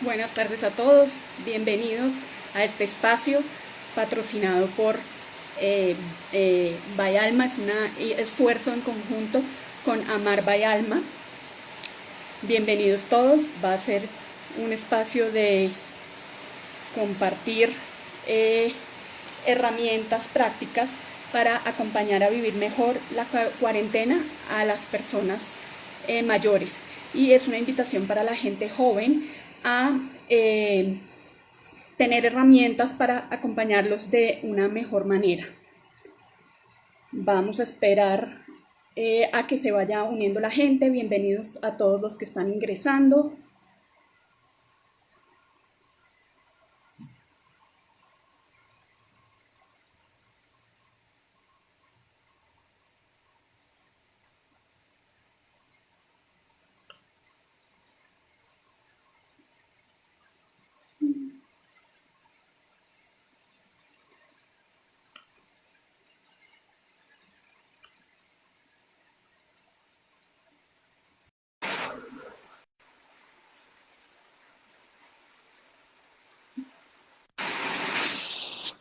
Buenas tardes a todos, bienvenidos a este espacio patrocinado por Bayalma. Es un esfuerzo en conjunto con Amar Bayalma. Bienvenidos todos, va a ser un espacio de compartir herramientas prácticas para acompañar a vivir mejor la cuarentena a las personas mayores. Y es una invitación para la gente joven a tener herramientas para acompañarlos de una mejor manera. Vamos a esperar a que se vaya uniendo la gente. Bienvenidos a todos los que están ingresando.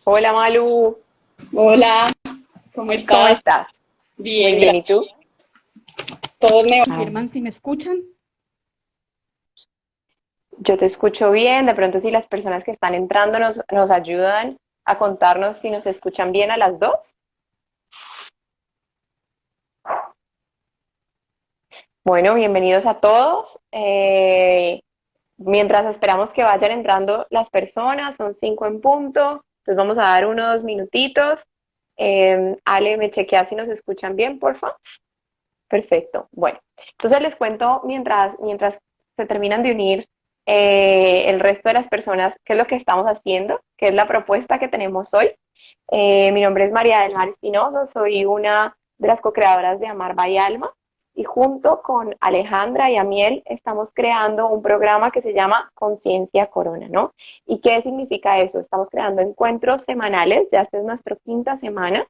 Hola Malu, Hola, ¿cómo ¿cómo estás? estás? Muy Bien, bien, ¿y gracias. tú? Todos me Ah, confirman si me escuchan. yo te escucho bien, de pronto si las personas que están entrando nos ayudan a contarnos si nos escuchan bien a las dos. Bueno, bienvenidos a todos. Mientras esperamos que vayan entrando las personas, son 5 en punto, entonces vamos a dar unos minutitos. Ale, ¿me chequea si nos escuchan bien, por favor? Perfecto. Bueno, entonces les cuento mientras se terminan de unir el resto de las personas qué es lo que estamos haciendo, qué es la propuesta que tenemos hoy. Mi nombre es María del Mar Espinosa, soy una de las co-creadoras de Amar by Alma y junto con Alejandra y Amiel estamos creando un programa que se llama Conciencia Corona, ¿no? ¿Y qué significa eso? Estamos creando encuentros semanales, ya esta es nuestra quinta semana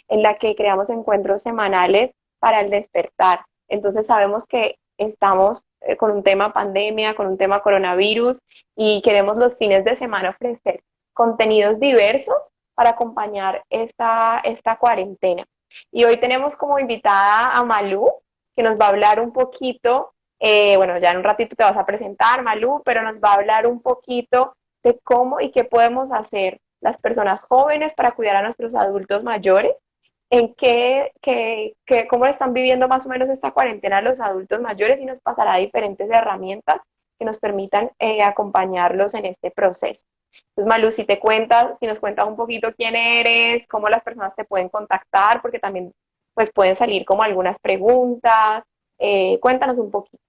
en la que creamos encuentros semanales para el despertar. Entonces sabemos que estamos con un tema pandemia, con un tema coronavirus y queremos los fines de semana ofrecer contenidos diversos para acompañar esta cuarentena. Y hoy tenemos como invitada a Malú, que nos va a hablar un poquito, bueno, ya en un ratito te vas a presentar, Malú, pero nos va a hablar un poquito de cómo y qué podemos hacer las personas jóvenes para cuidar a nuestros adultos mayores, en cómo están viviendo más o menos esta cuarentena los adultos mayores y nos pasará diferentes herramientas que nos permitan acompañarlos en este proceso. Entonces, Malu, si nos cuentas un poquito quién eres, cómo las personas te pueden contactar, porque también pues pueden salir como algunas preguntas, cuéntanos un poquito.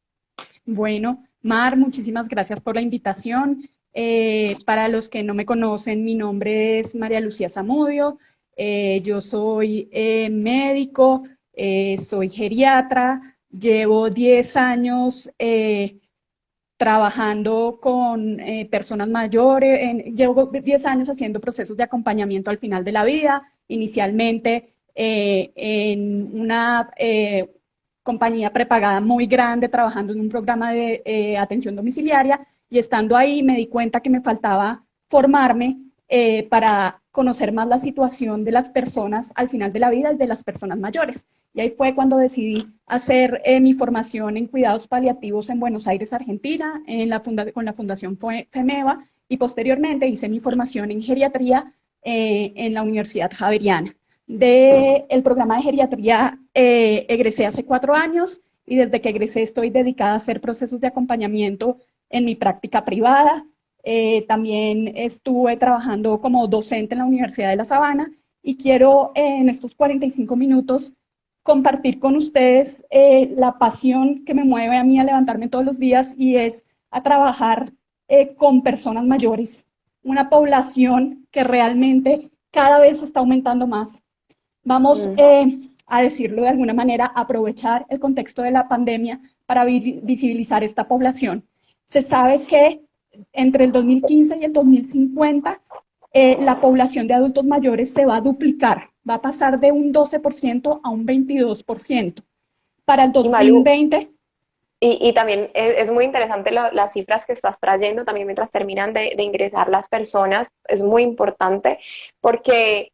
Bueno, Mar, muchísimas gracias por la invitación. Para los que no me conocen, mi nombre es María Lucía Zamudio. Yo soy médico, soy geriatra, llevo 10 años trabajando con personas mayores, llevo 10 años haciendo procesos de acompañamiento al final de la vida, inicialmente en una compañía prepagada muy grande, trabajando en un programa de atención domiciliaria, y estando ahí me di cuenta que me faltaba formarme para conocer más la situación de las personas al final de la vida y de las personas mayores. Y ahí fue cuando decidí hacer mi formación en cuidados paliativos en Buenos Aires, Argentina, con la Fundación FEMEVA, y posteriormente hice mi formación en geriatría en la Universidad Javeriana. Del programa de geriatría egresé hace 4 años y desde que egresé estoy dedicada a hacer procesos de acompañamiento en mi práctica privada. También estuve trabajando como docente en la Universidad de La Sabana y quiero en estos 45 minutos compartir con ustedes la pasión que me mueve a mí a levantarme todos los días, y es a trabajar con personas mayores, una población que realmente cada vez está aumentando más. Vamos Mm, a decirlo de alguna manera, aprovechar el contexto de la pandemia para visibilizar esta población. Se sabe que entre el 2015 y el 2050 la población de adultos mayores se va a duplicar, va a pasar de un 12% a un 22%. Para el y Malu, 2020, Y también es muy interesante las cifras que estás trayendo también mientras terminan de ingresar las personas. Es muy importante porque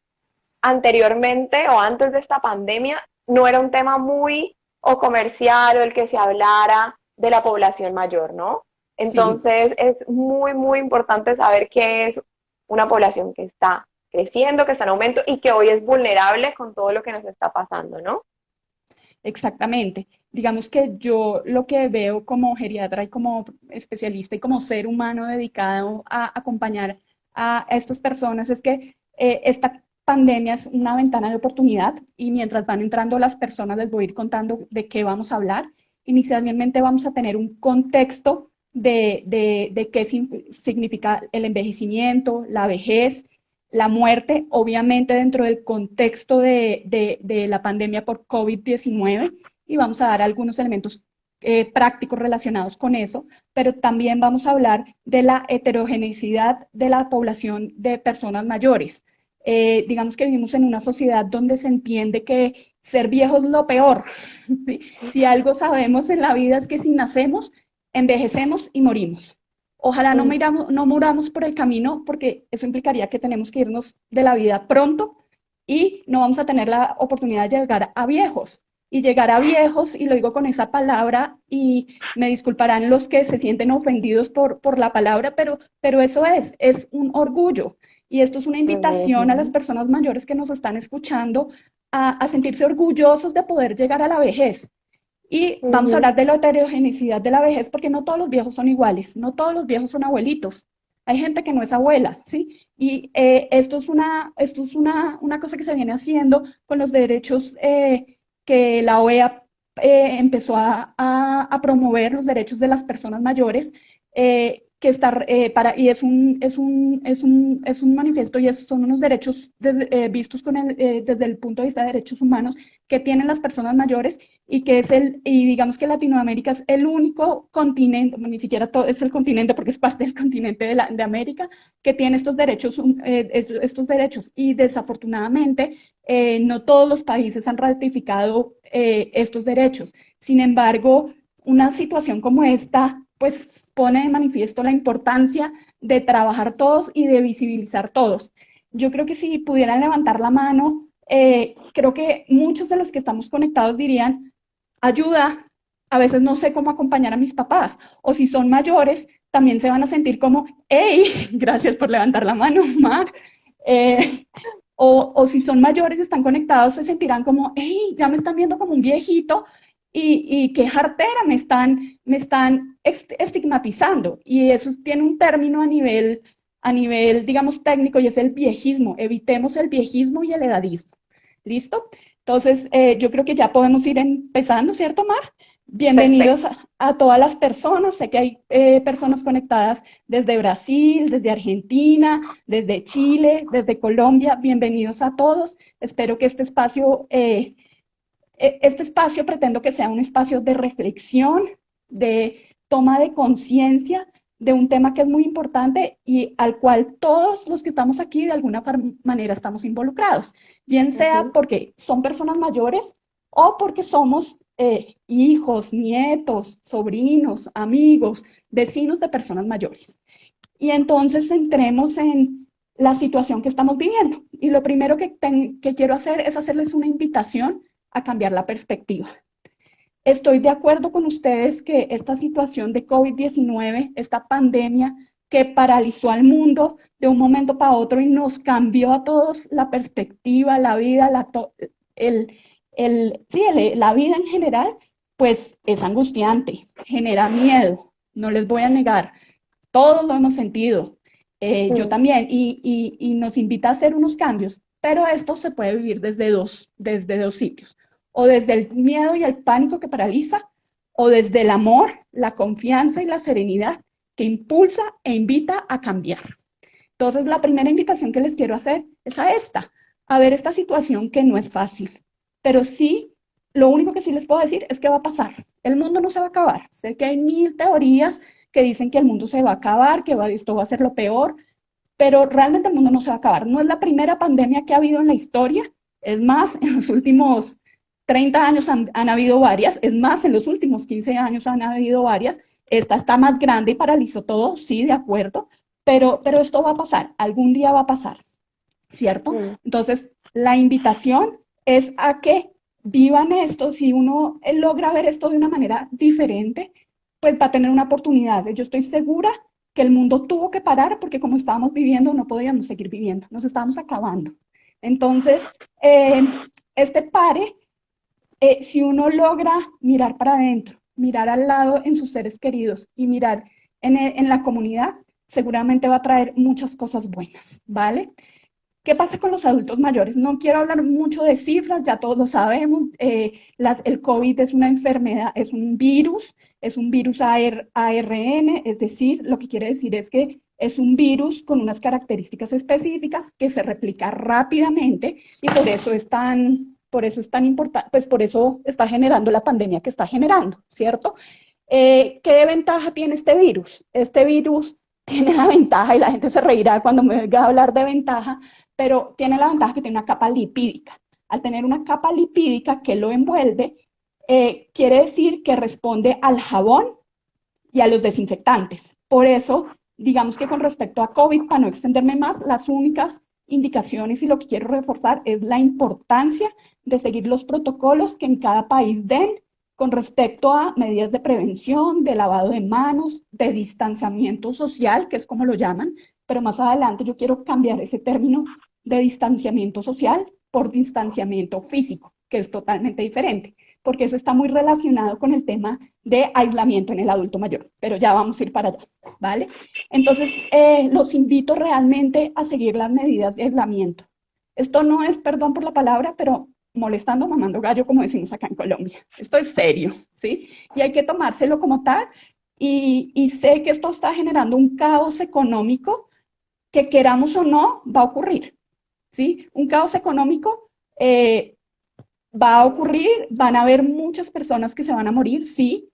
anteriormente o antes de esta pandemia no era un tema muy o comercial o el que se hablara de la población mayor, ¿no? Sí. Entonces es muy, muy importante saber que es una población que está creciendo, que está en aumento y que hoy es vulnerable con todo lo que nos está pasando, ¿no? Exactamente. Digamos que yo lo que veo como geriatra y como especialista y como ser humano dedicado a acompañar a estas personas es que esta pandemia es una ventana de oportunidad y mientras van entrando las personas les voy a ir contando de qué vamos a hablar. Inicialmente vamos a tener un contexto de qué significa el envejecimiento, la vejez, la muerte, obviamente dentro del contexto de la pandemia por COVID-19, y vamos a dar algunos elementos prácticos relacionados con eso, pero también vamos a hablar de la heterogeneidad de la población de personas mayores. Digamos que vivimos en una sociedad donde se entiende que ser viejo es lo peor. ¿Sí? Si algo sabemos en la vida es que si nacemos, envejecemos y morimos. Ojalá no muramos por el camino, porque eso implicaría que tenemos que irnos de la vida pronto y no vamos a tener la oportunidad de llegar a viejos. Y llegar a viejos, y lo digo con esa palabra, y me disculparán los que se sienten ofendidos por la palabra, pero eso es un orgullo. Y esto es una invitación a las Ujú, personas mayores que nos están escuchando a sentirse orgullosos de poder llegar a la vejez. Y vamos a ujú, hablar de la heterogeneidad de la vejez, porque no todos los viejos son iguales, no todos los viejos son abuelitos. Hay gente que no es abuela, ¿sí? Y esto es una cosa que se viene haciendo con los derechos que la OEA empezó a promover, los derechos de las personas mayores, que está, y es un manifiesto y son unos derechos vistos desde el punto de vista de derechos humanos que tienen las personas mayores y digamos que Latinoamérica es el único continente, ni siquiera todo es el continente porque es parte del continente de América, que tiene estos derechos. Y desafortunadamente no todos los países han ratificado estos derechos. Sin embargo, una situación como esta, pues pone de manifiesto la importancia de trabajar todos y de visibilizar todos. Yo creo que si pudieran levantar la mano, creo que muchos de los que estamos conectados dirían, ayuda, a veces no sé cómo acompañar a mis papás, o si son mayores, también se van a sentir como, hey, gracias por levantar la mano, Mar. Eh, o si son mayores, están conectados, se sentirán como, hey, ya me están viendo como un viejito y qué jartera, me están estigmatizando. Y eso tiene un término a nivel, digamos, técnico y es el viejismo. Evitemos el viejismo y el edadismo. ¿Listo? Entonces, yo creo que ya podemos ir empezando, ¿cierto, Mar? Bienvenidos perfecto. a todas las personas. Sé que hay personas conectadas desde Brasil, desde Argentina, desde Chile, desde Colombia. Bienvenidos a todos. Espero que este espacio pretendo que sea un espacio de reflexión, de toma de conciencia de un tema que es muy importante y al cual todos los que estamos aquí de alguna manera estamos involucrados, bien sea Ujú. porque son personas mayores o porque somos hijos, nietos, sobrinos, amigos, vecinos de personas mayores. Y entonces entremos en la situación que estamos viviendo. Y lo primero que quiero hacer es hacerles una invitación a cambiar la perspectiva. Estoy de acuerdo con ustedes que esta situación de COVID-19, esta pandemia que paralizó al mundo de un momento para otro y nos cambió a todos la perspectiva, la vida, el, la vida en general, pues es angustiante, genera miedo, no les voy a negar, todos lo hemos sentido, yo Mm, también, y nos invita a hacer unos cambios, pero esto se puede vivir desde dos sitios, o desde el miedo y el pánico que paraliza, o desde el amor, la confianza y la serenidad que impulsa e invita a cambiar. Entonces, la primera invitación que les quiero hacer es a ver esta situación que no es fácil, pero sí, lo único que sí les puedo decir es que va a pasar. El mundo no se va a acabar. Sé que hay mil teorías que dicen que el mundo se va a acabar, esto va a ser lo peor, pero realmente el mundo no se va a acabar. No es la primera pandemia que ha habido en la historia. Es más, en los últimos 30 años han habido varias, es más, en los últimos 15 años han habido varias. Esta está más grande y paralizó todo, sí, de acuerdo, pero esto va a pasar, algún día va a pasar, ¿cierto? Mm. Entonces, la invitación es a que vivan esto. Si uno logra ver esto de una manera diferente, pues va a tener una oportunidad. Yo estoy segura que el mundo tuvo que parar porque como estábamos viviendo no podíamos seguir viviendo, nos estábamos acabando. Entonces, este pare, si uno logra mirar para adentro, mirar al lado en sus seres queridos y mirar en la comunidad, seguramente va a traer muchas cosas buenas, ¿vale? ¿Qué pasa con los adultos mayores? No quiero hablar mucho de cifras, ya todos lo sabemos. El COVID es una enfermedad, es un virus ARN, es decir, lo que quiere decir es que es un virus con unas características específicas que se replica rápidamente y por eso es tan importante, pues por eso está generando la pandemia que está generando, ¿cierto? ¿Qué ventaja tiene este virus? Este virus tiene la ventaja, y la gente se reirá cuando me oiga hablar de ventaja, pero tiene la ventaja que tiene una capa lipídica. Al tener una capa lipídica que lo envuelve, quiere decir que responde al jabón y a los desinfectantes. Por eso, digamos que con respecto a COVID, para no extenderme más, las únicas indicaciones y lo que quiero reforzar es la importancia de seguir los protocolos que en cada país den con respecto a medidas de prevención, de lavado de manos, de distanciamiento social, que es como lo llaman, pero más adelante yo quiero cambiar ese término de distanciamiento social por distanciamiento físico, que es totalmente diferente, porque eso está muy relacionado con el tema de aislamiento en el adulto mayor, pero ya vamos a ir para allá, ¿vale? Entonces, los invito realmente a seguir las medidas de aislamiento. Esto no es, perdón por la palabra, pero molestando, mamando gallo, como decimos acá en Colombia. Esto es serio, ¿sí? Y hay que tomárselo como tal. Y sé que esto está generando un caos económico que queramos o no va a ocurrir, ¿sí? Un caos económico va a ocurrir, van a haber muchas personas que se van a morir, sí,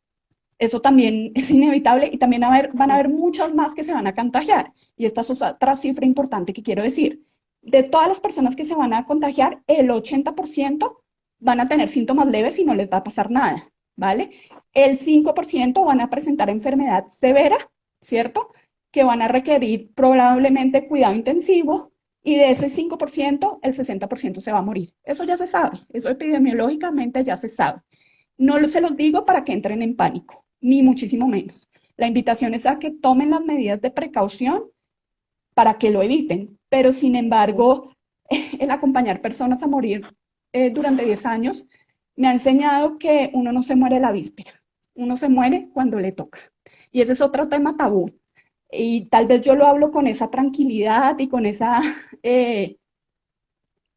eso también es inevitable y también van a haber muchas más que se van a contagiar. Y esta es otra cifra importante que quiero decir. De todas las personas que se van a contagiar, el 80% van a tener síntomas leves y no les va a pasar nada, ¿vale? El 5% van a presentar enfermedad severa, ¿cierto? Que van a requerir probablemente cuidado intensivo y de ese 5%, el 60% se va a morir. Eso ya se sabe, eso epidemiológicamente ya se sabe. No se los digo para que entren en pánico, ni muchísimo menos. La invitación es a que tomen las medidas de precaución para que lo eviten, pero sin embargo, el acompañar personas a morir durante 10 años me ha enseñado que uno no se muere la víspera, uno se muere cuando le toca. Y ese es otro tema tabú. Y tal vez yo lo hablo con esa tranquilidad y con esa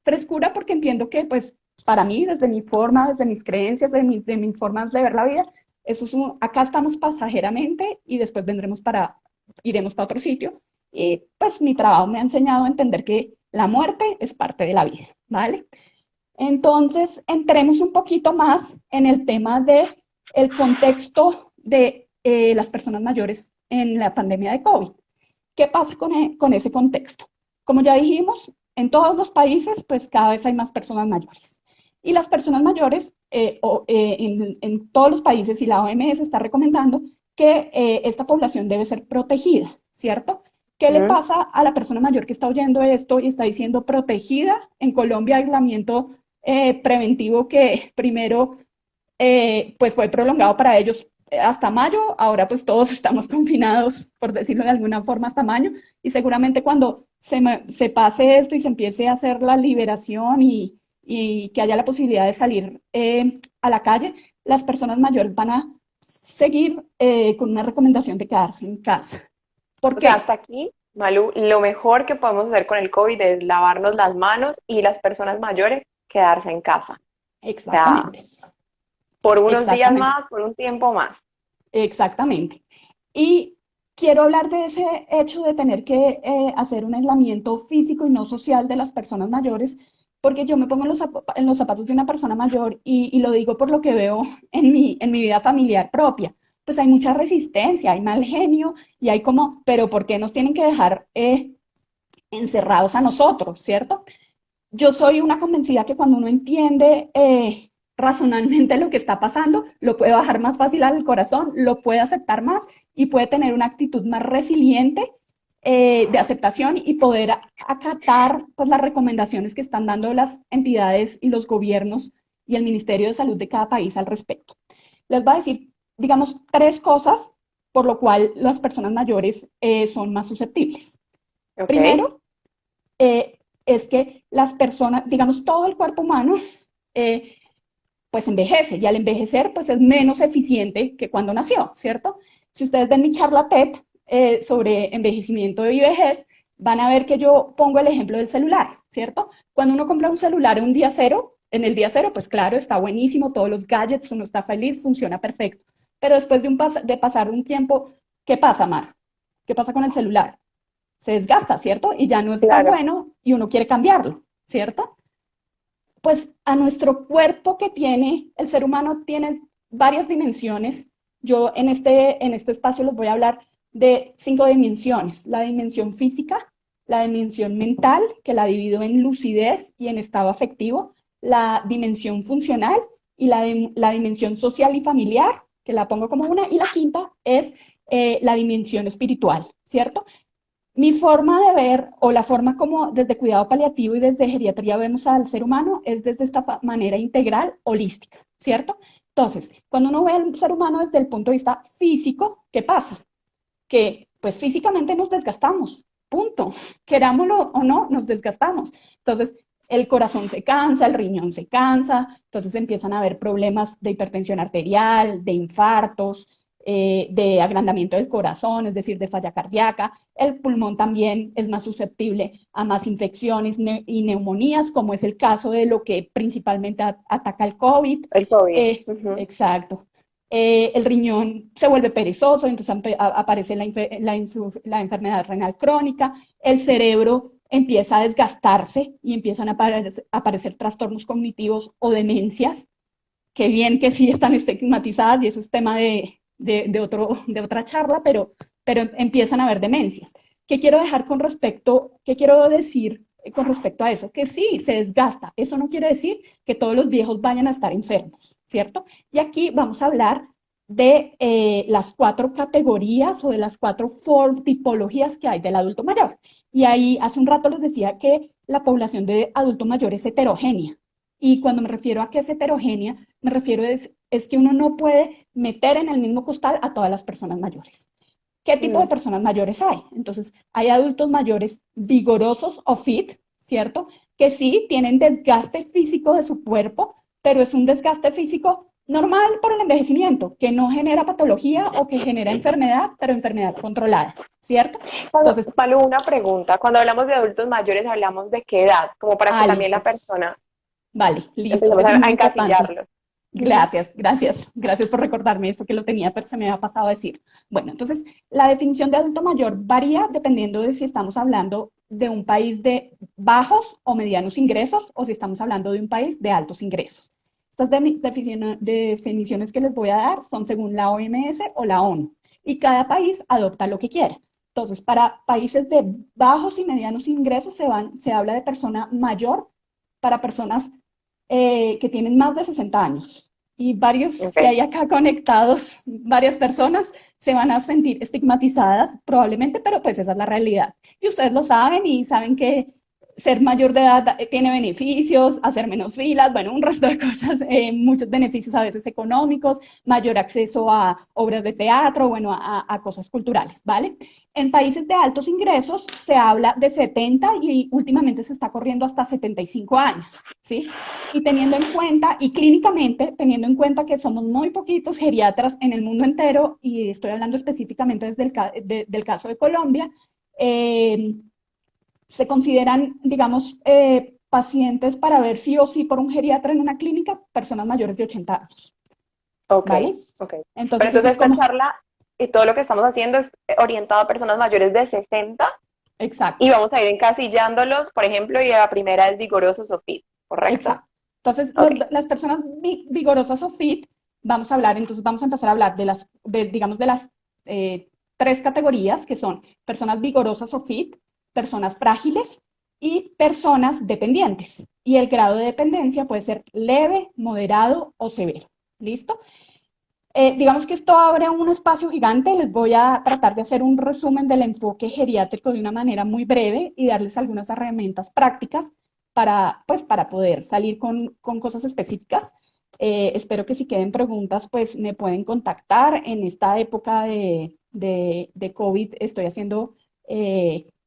frescura porque entiendo que pues para mí, desde mi forma, desde mis creencias, de mis formas de ver la vida, eso es acá estamos pasajeramente y después iremos para otro sitio. Pues mi trabajo me ha enseñado a entender que la muerte es parte de la vida, ¿vale? Entonces, entremos un poquito más en el tema de el contexto de las personas mayores en la pandemia de COVID. ¿Qué pasa con ese contexto? Como ya dijimos, en todos los países, pues cada vez hay más personas mayores. Y las personas mayores, en todos los países, y la OMS está recomendando que esta población debe ser protegida, ¿cierto? ¿Qué le pasa a la persona mayor que está oyendo esto y está diciendo protegida? En Colombia, aislamiento preventivo que primero pues fue prolongado para ellos hasta mayo, ahora pues todos estamos confinados, por decirlo de alguna forma, hasta mayo, y seguramente cuando se pase esto y se empiece a hacer la liberación y que haya la posibilidad de salir a la calle, las personas mayores van a seguir con una recomendación de quedarse en casa. ¿Por O qué? sea, hasta aquí, Malu, lo mejor que podemos hacer con el COVID es lavarnos las manos y las personas mayores quedarse en casa. O sea, Exactamente, por unos días exactamente. más, por un tiempo más. Exactamente. Y quiero hablar de ese hecho de tener que hacer un aislamiento físico y no social de las personas mayores, porque yo me pongo en los zapatos de una persona mayor y lo digo por lo que veo en mi vida familiar propia. Pues hay mucha resistencia, hay mal genio y hay como, pero ¿por qué nos tienen que dejar encerrados a nosotros, cierto? Yo soy una convencida que cuando uno entiende razonalmente lo que está pasando, lo puede bajar más fácil al corazón, lo puede aceptar más y puede tener una actitud más resiliente de aceptación y poder acatar pues, las recomendaciones que están dando las entidades y los gobiernos y el Ministerio de Salud de cada país al respecto. Les voy a decir, digamos, 3 cosas por lo cual las personas mayores son más susceptibles. Ok. Primero, es que las personas, digamos, todo el cuerpo humano, pues envejece, y al envejecer, pues es menos eficiente que cuando nació, ¿cierto? Si ustedes ven mi charla TED sobre envejecimiento y vejez, van a ver que yo pongo el ejemplo del celular, ¿cierto? Cuando uno compra un celular en un día cero, en el día cero, pues claro, está buenísimo, todos los gadgets, uno está feliz, funciona perfecto. Pero después de pasar un tiempo, ¿qué pasa, Mar? ¿Qué pasa con el celular? Se desgasta, ¿cierto? Y ya no es tan Claro. bueno y uno quiere cambiarlo, ¿cierto? Pues a nuestro cuerpo que tiene, el ser humano tiene varias dimensiones. Yo en este espacio les voy a hablar de 5 dimensiones. La dimensión física, la dimensión mental, que la divido en lucidez y en estado afectivo, la dimensión funcional y la dimensión social y familiar, que la pongo como una, y la quinta es la dimensión espiritual, ¿cierto? Mi forma de ver, o la forma como desde cuidado paliativo y desde geriatría vemos al ser humano, es desde esta manera integral, holística, ¿cierto? Entonces, cuando uno ve al ser humano desde el punto de vista físico, ¿qué pasa? Que pues físicamente nos desgastamos, punto. Querámoslo o no, nos desgastamos. Entonces, el corazón se cansa, el riñón se cansa, entonces empiezan a haber problemas de hipertensión arterial, de infartos, de agrandamiento del corazón, es decir, de falla cardíaca. El pulmón también es más susceptible a más infecciones y neumonías, como es el caso de lo que principalmente ataca el COVID. El COVID. Eh, exacto. El riñón se vuelve perezoso, entonces aparece la enfermedad renal crónica, el cerebro empieza a desgastarse y empiezan a aparecer trastornos cognitivos o demencias, que bien que sí están estigmatizadas y eso es tema de otra charla, pero empiezan a haber demencias. ¿Qué quiero dejar con respecto, qué quiero decir con respecto a eso? Que sí, se desgasta. Eso no quiere decir que todos los viejos vayan a estar enfermos, ¿cierto? Y aquí vamos a hablar de las 4 categorías o de las 4 tipologías que hay del adulto mayor. Y ahí hace un rato les decía que la población de adulto mayor es heterogénea. Y cuando me refiero a que es heterogénea, me refiero es que uno no puede meter en el mismo costal a todas las personas mayores. ¿Qué tipo de personas mayores hay? Entonces, hay adultos mayores vigorosos o fit, ¿cierto? Que sí tienen desgaste físico de su cuerpo, pero es un desgaste físico normal por el envejecimiento, que no genera patología o que genera enfermedad, pero enfermedad controlada, ¿cierto? Entonces, Palu, una pregunta. Cuando hablamos de adultos mayores, ¿hablamos de qué edad? Como para que también listo. la persona Vale, listo. empecemos Eso es muy a importante. encasillarlos. Gracias por recordarme eso que lo tenía, pero se me había pasado a decir. Bueno, entonces, la definición de adulto mayor varía dependiendo de si estamos hablando de un país de bajos o medianos ingresos o si estamos hablando de un país de altos ingresos. Estas definiciones que les voy a dar son según la OMS o la ONU y cada país adopta lo que quiere. Entonces, para países de bajos y medianos ingresos se habla de persona mayor para personas que tienen más de 60 años. Y varios, si Okay. hay acá conectados, varias personas se van a sentir estigmatizadas probablemente, pero pues esa es la realidad. Y ustedes lo saben y saben que ser mayor de edad tiene beneficios, hacer menos filas, bueno, un resto de cosas, muchos beneficios a veces económicos, mayor acceso a obras de teatro, bueno, a cosas culturales, ¿vale? En países de altos ingresos se habla de 70 y últimamente se está corriendo hasta 75 años, ¿sí? Y teniendo en cuenta, y clínicamente, teniendo en cuenta que somos muy poquitos geriatras en el mundo entero, y estoy hablando específicamente desde del caso de Colombia, se consideran, digamos, pacientes para ver sí o sí por un geriatra en una clínica, personas mayores de 80 años, Ok, ¿vale? ok. Pero Entonces, eso entonces es esta como, charla y todo lo que estamos haciendo es orientado a personas mayores de 60 y exacto. vamos a ir encasillándolos, por ejemplo, y la primera es vigoroso o fit, ¿correcto? Exacto. Entonces, Ok, las personas vigorosas o fit, entonces vamos a empezar a hablar digamos, de las 3 categorías que son personas vigorosas o fit, personas frágiles y personas dependientes. y el grado de dependencia puede ser leve, moderado o severo. ¿Listo? Digamos que esto abre un espacio gigante. Les voy a tratar de hacer un resumen del enfoque geriátrico de una manera muy breve y darles algunas herramientas prácticas para, pues, para poder salir con cosas específicas. Espero que si queden preguntas, pues me pueden contactar. En esta época de COVID estoy haciendo,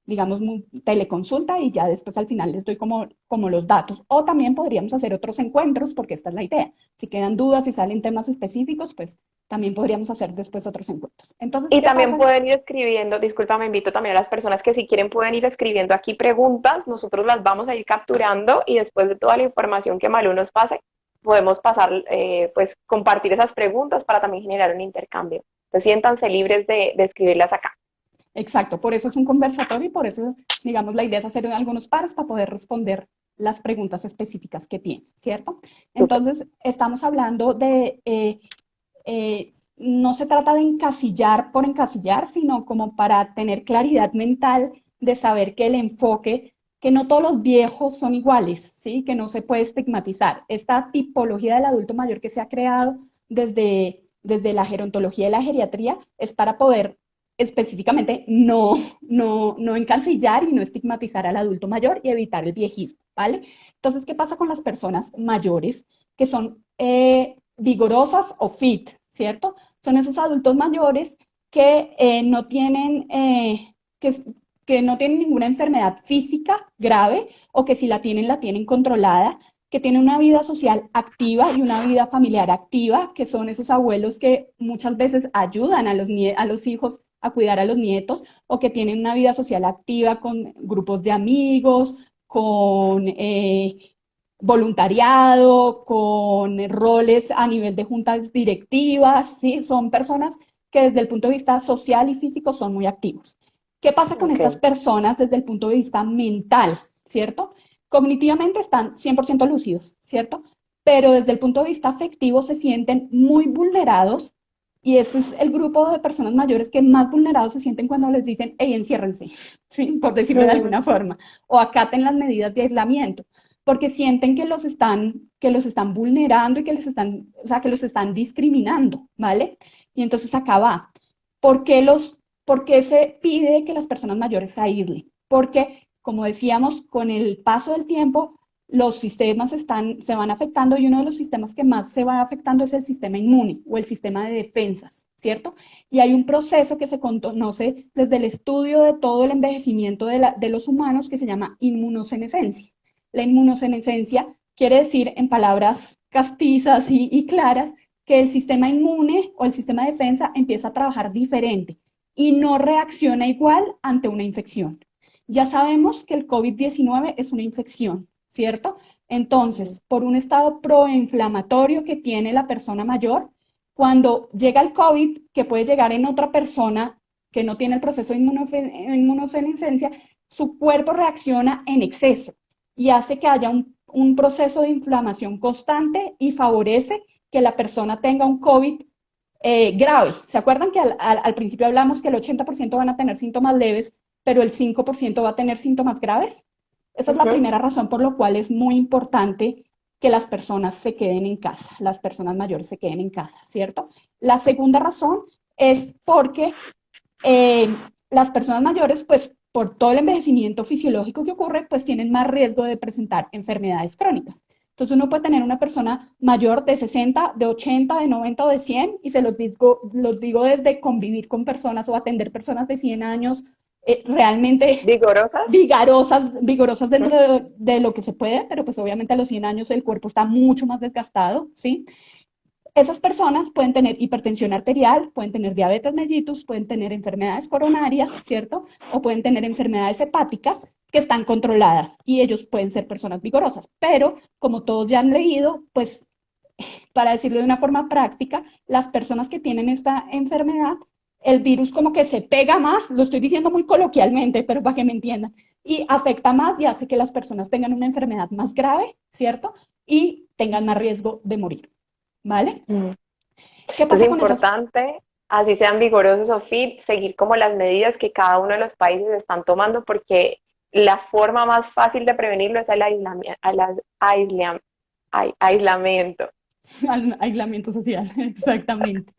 digamos, teleconsulta y ya después al final les doy como los datos. O también podríamos hacer otros encuentros, porque esta es la idea. Si quedan dudas y salen temas específicos, pues también podríamos hacer después otros encuentros. Entonces, Y ¿qué también pasa? pueden ir escribiendo, disculpa, me invito también a las personas que si quieren pueden ir escribiendo aquí preguntas, nosotros las vamos a ir capturando y después de toda la información que Malú nos pase, podemos pasar, pues compartir esas preguntas para también generar un intercambio. Entonces siéntanse libres de escribirlas acá. Exacto, por eso es un conversatorio y por eso, digamos, la idea es hacer algunos pares para poder responder las preguntas específicas que tienen, ¿cierto? Súper. Entonces, estamos hablando de, no se trata de encasillar por encasillar, sino como para tener claridad mental de saber que el enfoque, que no todos los viejos son iguales, ¿sí? Que no se puede estigmatizar. Esta tipología del adulto mayor que se ha creado desde la gerontología y la geriatría es para poder específicamente no encasillar y no estigmatizar al adulto mayor y evitar el viejismo, ¿vale? Entonces, ¿qué pasa con las personas mayores que son vigorosas o fit, ¿cierto? Son esos adultos mayores que no tienen, que no tienen ninguna enfermedad física grave o que si la tienen controlada, que tienen una vida social activa y una vida familiar activa, que son esos abuelos que muchas veces ayudan a los hijos a cuidar a los nietos o que tienen una vida social activa con grupos de amigos, con voluntariado, con roles a nivel de juntas directivas, ¿sí? Son personas que desde el punto de vista social y físico son muy activos. ¿Qué pasa con estas Ok. personas desde el punto de vista mental, ¿cierto? Cognitivamente están 100% lúcidos, ¿cierto? Pero desde el punto de vista afectivo se sienten muy vulnerados y ese es el grupo de personas mayores que más vulnerados se sienten cuando les dicen, hey, enciérrense, ¿sí? Por decirlo de alguna forma, o acaten las medidas de aislamiento, porque sienten que los están vulnerando y que les están, o sea, que los están discriminando, ¿vale? Y entonces acá va. ¿Por qué por qué se pide que las personas mayores se aíslen? Porque, como decíamos, con el paso del tiempo, los sistemas se van afectando y uno de los sistemas que más se va afectando es el sistema inmune o el sistema de defensas, ¿cierto? Y hay un proceso que se conoce desde el estudio de todo el envejecimiento de los humanos que se llama inmunosenescencia. La inmunosenescencia quiere decir, en palabras castizas y claras, que el sistema inmune o el sistema de defensa empieza a trabajar diferente y no reacciona igual ante una infección. Ya sabemos que el COVID-19 es una infección, ¿cierto? Entonces, por un estado proinflamatorio que tiene la persona mayor, cuando llega el COVID, que puede llegar en otra persona que no tiene el proceso de inmunosenescencia, su cuerpo reacciona en exceso y hace que haya un proceso de inflamación constante y favorece que la persona tenga un COVID grave. ¿Se acuerdan que al principio hablamos que el 80% van a tener síntomas leves, pero el 5% va a tener síntomas graves? Esa es la Ujú. primera razón por la cual es muy importante que las personas se queden en casa, las personas mayores se queden en casa, ¿cierto? La segunda razón es porque las personas mayores, pues por todo el envejecimiento fisiológico que ocurre, pues tienen más riesgo de presentar enfermedades crónicas. Entonces uno puede tener una persona mayor de 60, de 80, de 90 o de 100 y se los digo desde convivir con personas o atender personas de 100 años realmente ¿Vigorosas? vigorosas dentro de lo que se puede, pero pues obviamente a los 100 años el cuerpo está mucho más desgastado, ¿sí? Esas personas pueden tener hipertensión arterial, pueden tener diabetes mellitus, pueden tener enfermedades coronarias, ¿cierto? O pueden tener enfermedades hepáticas que están controladas y ellos pueden ser personas vigorosas. Pero, como todos ya han leído, pues para decirlo de una forma práctica, las personas que tienen esta enfermedad, el virus como que se pega más, lo estoy diciendo muy coloquialmente, pero para que me entiendan, y afecta más y hace que las personas tengan una enfermedad más grave, ¿cierto? Y tengan más riesgo de morir. ¿Vale? Mm. ¿Qué Es pasa con esas? importante, así sean vigorosos o fit, seguir como las medidas que cada uno de los países están tomando porque la forma más fácil de prevenirlo es el aislamiento. Aislamiento social, exactamente.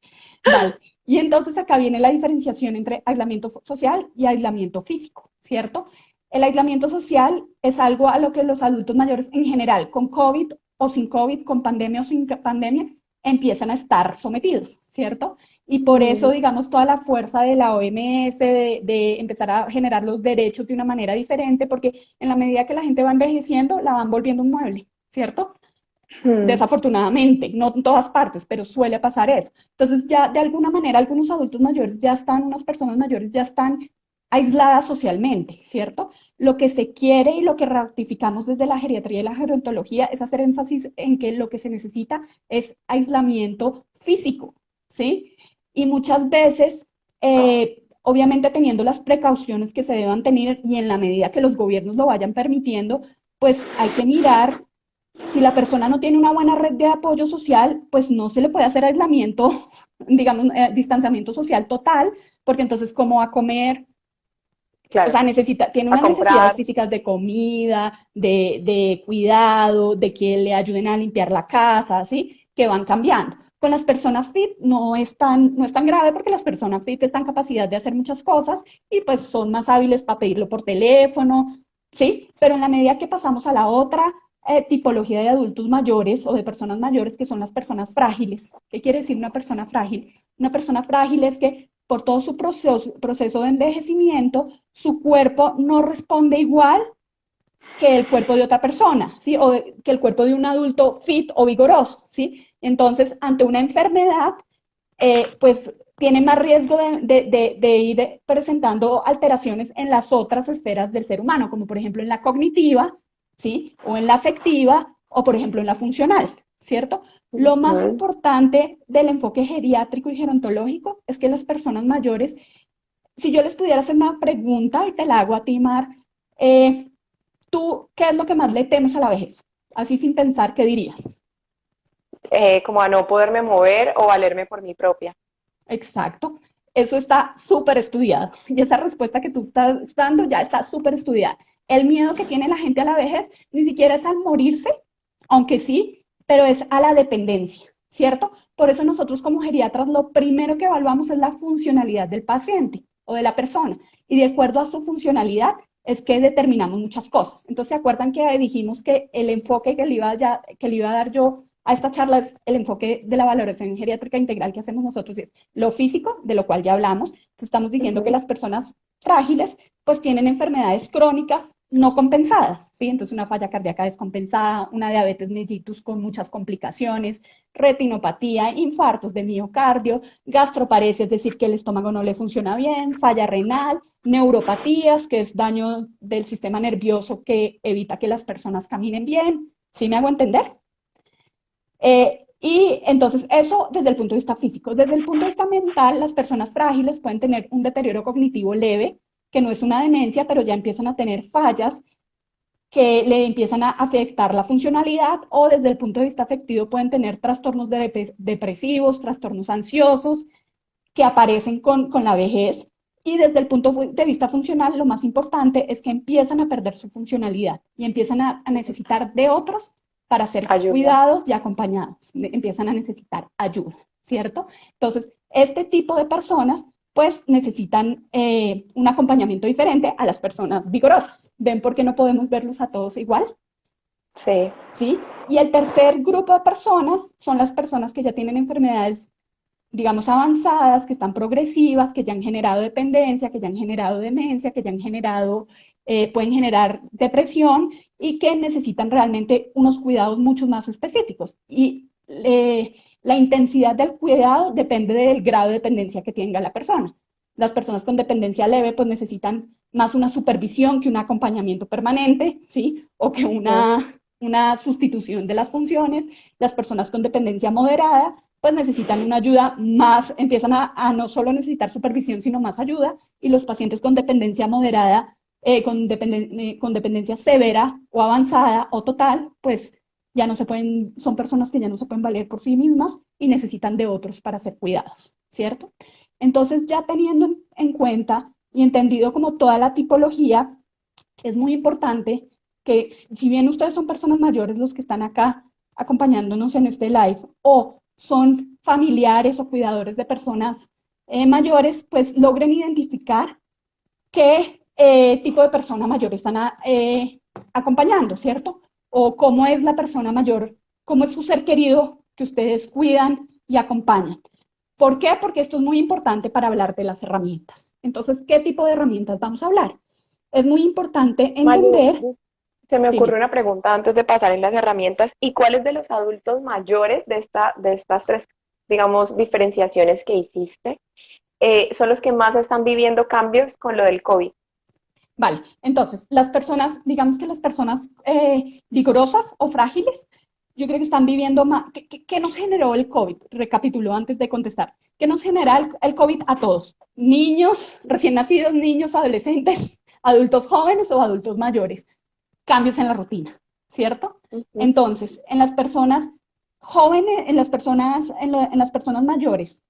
Vale. Y entonces acá viene la diferenciación entre aislamiento social y aislamiento físico, ¿cierto? El aislamiento social es algo a lo que los adultos mayores en general, con COVID o sin COVID, con pandemia o sin pandemia, empiezan a estar sometidos, ¿cierto? Y por eso, Mm, digamos, toda la fuerza de la OMS de empezar a generar los derechos de una manera diferente, porque en la medida que la gente va envejeciendo, la van volviendo un mueble, ¿cierto? mm, Desafortunadamente, no en todas partes, pero suele pasar eso. Entonces ya de alguna manera algunos adultos mayores ya están, unas personas mayores ya están aisladas socialmente, ¿cierto? Lo que se quiere y lo que ratificamos desde la geriatría y la gerontología es hacer énfasis en que lo que se necesita es aislamiento físico, ¿sí? Y muchas veces, obviamente teniendo las precauciones que se deban tener y en la medida que los gobiernos lo vayan permitiendo, pues hay que mirar si la persona no tiene una buena red de apoyo social, pues no se le puede hacer aislamiento, digamos, distanciamiento social total, porque entonces, ¿cómo va a comer? O claro, sea, tiene a unas necesidades comprar, físicas de comida, de cuidado, de que le ayuden a limpiar la casa, ¿sí? Que van cambiando. Con las personas fit no es tan grave porque las personas fit están en capacidad de hacer muchas cosas y pues son más hábiles para pedirlo por teléfono, ¿sí? Pero en la medida que pasamos a la otra tipología de adultos mayores o de personas mayores, que son las personas frágiles. ¿Qué quiere decir una persona frágil? Una persona frágil es que por todo su proceso de envejecimiento, su cuerpo no responde igual que el cuerpo de otra persona, ¿sí? O que el cuerpo de un adulto fit o vigoroso, ¿sí? Entonces, ante una enfermedad, pues tiene más riesgo de ir presentando alteraciones en las otras esferas del ser humano, como por ejemplo en la cognitiva, ¿sí? O en la afectiva, o por ejemplo en la funcional, ¿cierto? Lo más ujú, importante del enfoque geriátrico y gerontológico es que las personas mayores, si yo les pudiera hacer una pregunta y te la hago a ti, Mar, eh, ¿tú qué es lo que más le temes a la vejez? Así sin pensar, ¿qué dirías? como a no poderme mover o valerme por mi propia. Exacto. Eso está súper estudiado. Y esa respuesta que tú estás dando ya está súper estudiada. El miedo que tiene la gente a la vejez ni siquiera es al morirse, aunque sí, pero es a la dependencia, ¿cierto? Por eso nosotros como geriatras lo primero que evaluamos es la funcionalidad del paciente o de la persona. Y de acuerdo a su funcionalidad es que determinamos muchas cosas. Entonces, ¿se acuerdan que dijimos que el enfoque que le iba a dar yo a esta charla es el enfoque de la valoración geriátrica integral que hacemos nosotros? Es lo físico, de lo cual ya hablamos. Entonces, estamos diciendo que Ujú, las personas frágiles pues tienen enfermedades crónicas no compensadas, ¿sí? Entonces una falla cardíaca descompensada, una diabetes mellitus con muchas complicaciones, retinopatía, infartos de miocardio, gastroparesia, es decir, que el estómago no le funciona bien, falla renal, neuropatías, que es daño del sistema nervioso que evita que las personas caminen bien, ¿sí me hago entender? Y entonces eso desde el punto de vista físico. Desde el punto de vista mental, las personas frágiles pueden tener un deterioro cognitivo leve, que no es una demencia, pero ya empiezan a tener fallas que le empiezan a afectar la funcionalidad, o desde el punto de vista afectivo pueden tener trastornos depresivos, trastornos ansiosos que aparecen con la vejez. Y desde el punto de vista funcional, lo más importante es que empiezan a perder su funcionalidad y empiezan a necesitar de otros para ser ayuda. cuidados y acompañados. Empiezan a necesitar ayuda, ¿cierto? Entonces, este tipo de personas pues necesitan un acompañamiento diferente a las personas vigorosas. ¿Ven por qué no podemos verlos a todos igual? Sí. ¿Sí? Y el tercer grupo de personas son las personas que ya tienen enfermedades, digamos, avanzadas, que están progresivas, que ya han generado dependencia, que ya han generado demencia, que ya han generado, pueden generar depresión y que necesitan realmente unos cuidados mucho más específicos. Y la intensidad del cuidado depende del grado de dependencia que tenga la persona. Las personas con dependencia leve pues necesitan más una supervisión que un acompañamiento permanente, ¿sí? O que Ujú, una sustitución de las funciones. Las personas con dependencia moderada pues necesitan una ayuda más, empiezan a no solo necesitar supervisión, sino más ayuda, y los pacientes con dependencia moderada, con dependencia severa o avanzada o total, pues ya no se pueden, son personas que ya no se pueden valer por sí mismas y necesitan de otros para ser cuidados, ¿cierto? Entonces, ya teniendo en cuenta y entendido como toda la tipología, es muy importante que si bien ustedes son personas mayores los que están acá acompañándonos en este live o son familiares o cuidadores de personas mayores, pues logren identificar qué tipo de persona mayor están acompañando, ¿cierto? O cómo es la persona mayor, cómo es su ser querido que ustedes cuidan y acompañan. ¿Por qué? Porque esto es muy importante para hablar de las herramientas. Entonces, ¿qué tipo de herramientas vamos a hablar? Es muy importante Malu, entender, se me ocurre dime, una pregunta antes de pasar en las herramientas. ¿Y cuáles de los adultos mayores de estas tres, digamos, diferenciaciones que hiciste, son los que más están viviendo cambios con lo del COVID? vale, entonces, las personas, digamos que las personas vigorosas o frágiles, yo creo que están viviendo más. ¿Qué nos generó el COVID? Recapitulo antes de contestar. ¿Qué nos genera el COVID a todos? Niños, recién nacidos, niños, adolescentes, adultos jóvenes o adultos mayores. Cambios en la rutina, ¿cierto? Ujú. Entonces, en las personas jóvenes, en las personas mayores,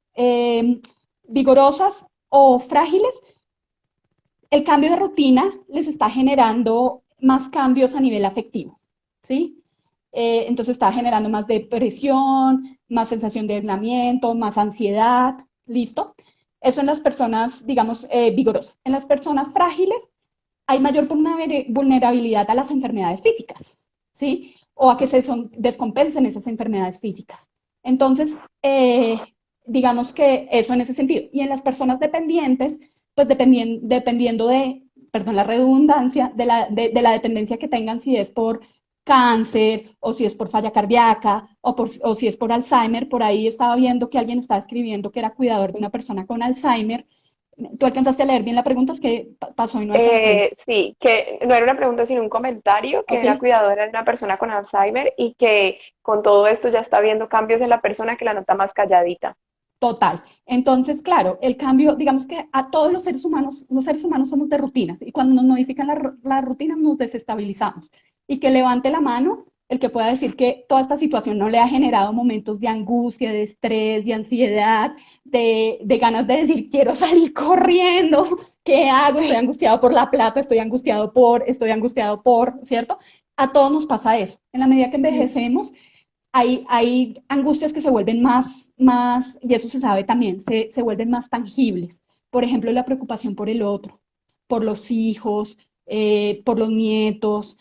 vigorosas o frágiles, el cambio de rutina les está generando más cambios a nivel afectivo, ¿sí? Entonces está generando más depresión, más sensación de aislamiento, más ansiedad, ¿listo? Eso en las personas, digamos, vigorosas. En las personas frágiles hay mayor vulnerabilidad a las enfermedades físicas, ¿sí? O a que descompensen esas enfermedades físicas. Entonces, digamos que eso en ese sentido. Y en las personas dependientes, pues dependiendo de, perdón la redundancia, de la dependencia que tengan, si es por cáncer o si es por falla cardíaca o si es por Alzheimer. Por ahí estaba viendo que alguien estaba escribiendo que era cuidador de una persona con Alzheimer. ¿Tú alcanzaste a leer bien la pregunta? Es que pasó y no alcancé. Sí, que no era una pregunta, sino un comentario, que ¿Ok? era cuidadora de una persona con Alzheimer y que con todo esto ya está viendo cambios en la persona que la nota más calladita. Total. Entonces, claro, el cambio, digamos que a todos los seres humanos somos de rutinas y cuando nos modifican la rutina nos desestabilizamos. Y que levante la mano el que pueda decir que toda esta situación no le ha generado momentos de angustia, de estrés, de ansiedad, de ganas de decir quiero salir corriendo, ¿qué hago? Estoy angustiado por la plata, estoy angustiado por, ¿cierto? A todos nos pasa eso. En la medida que envejecemos, hay angustias que se vuelven y eso se sabe también, se vuelven más tangibles. Por ejemplo, la preocupación por el otro, por los hijos, por los nietos,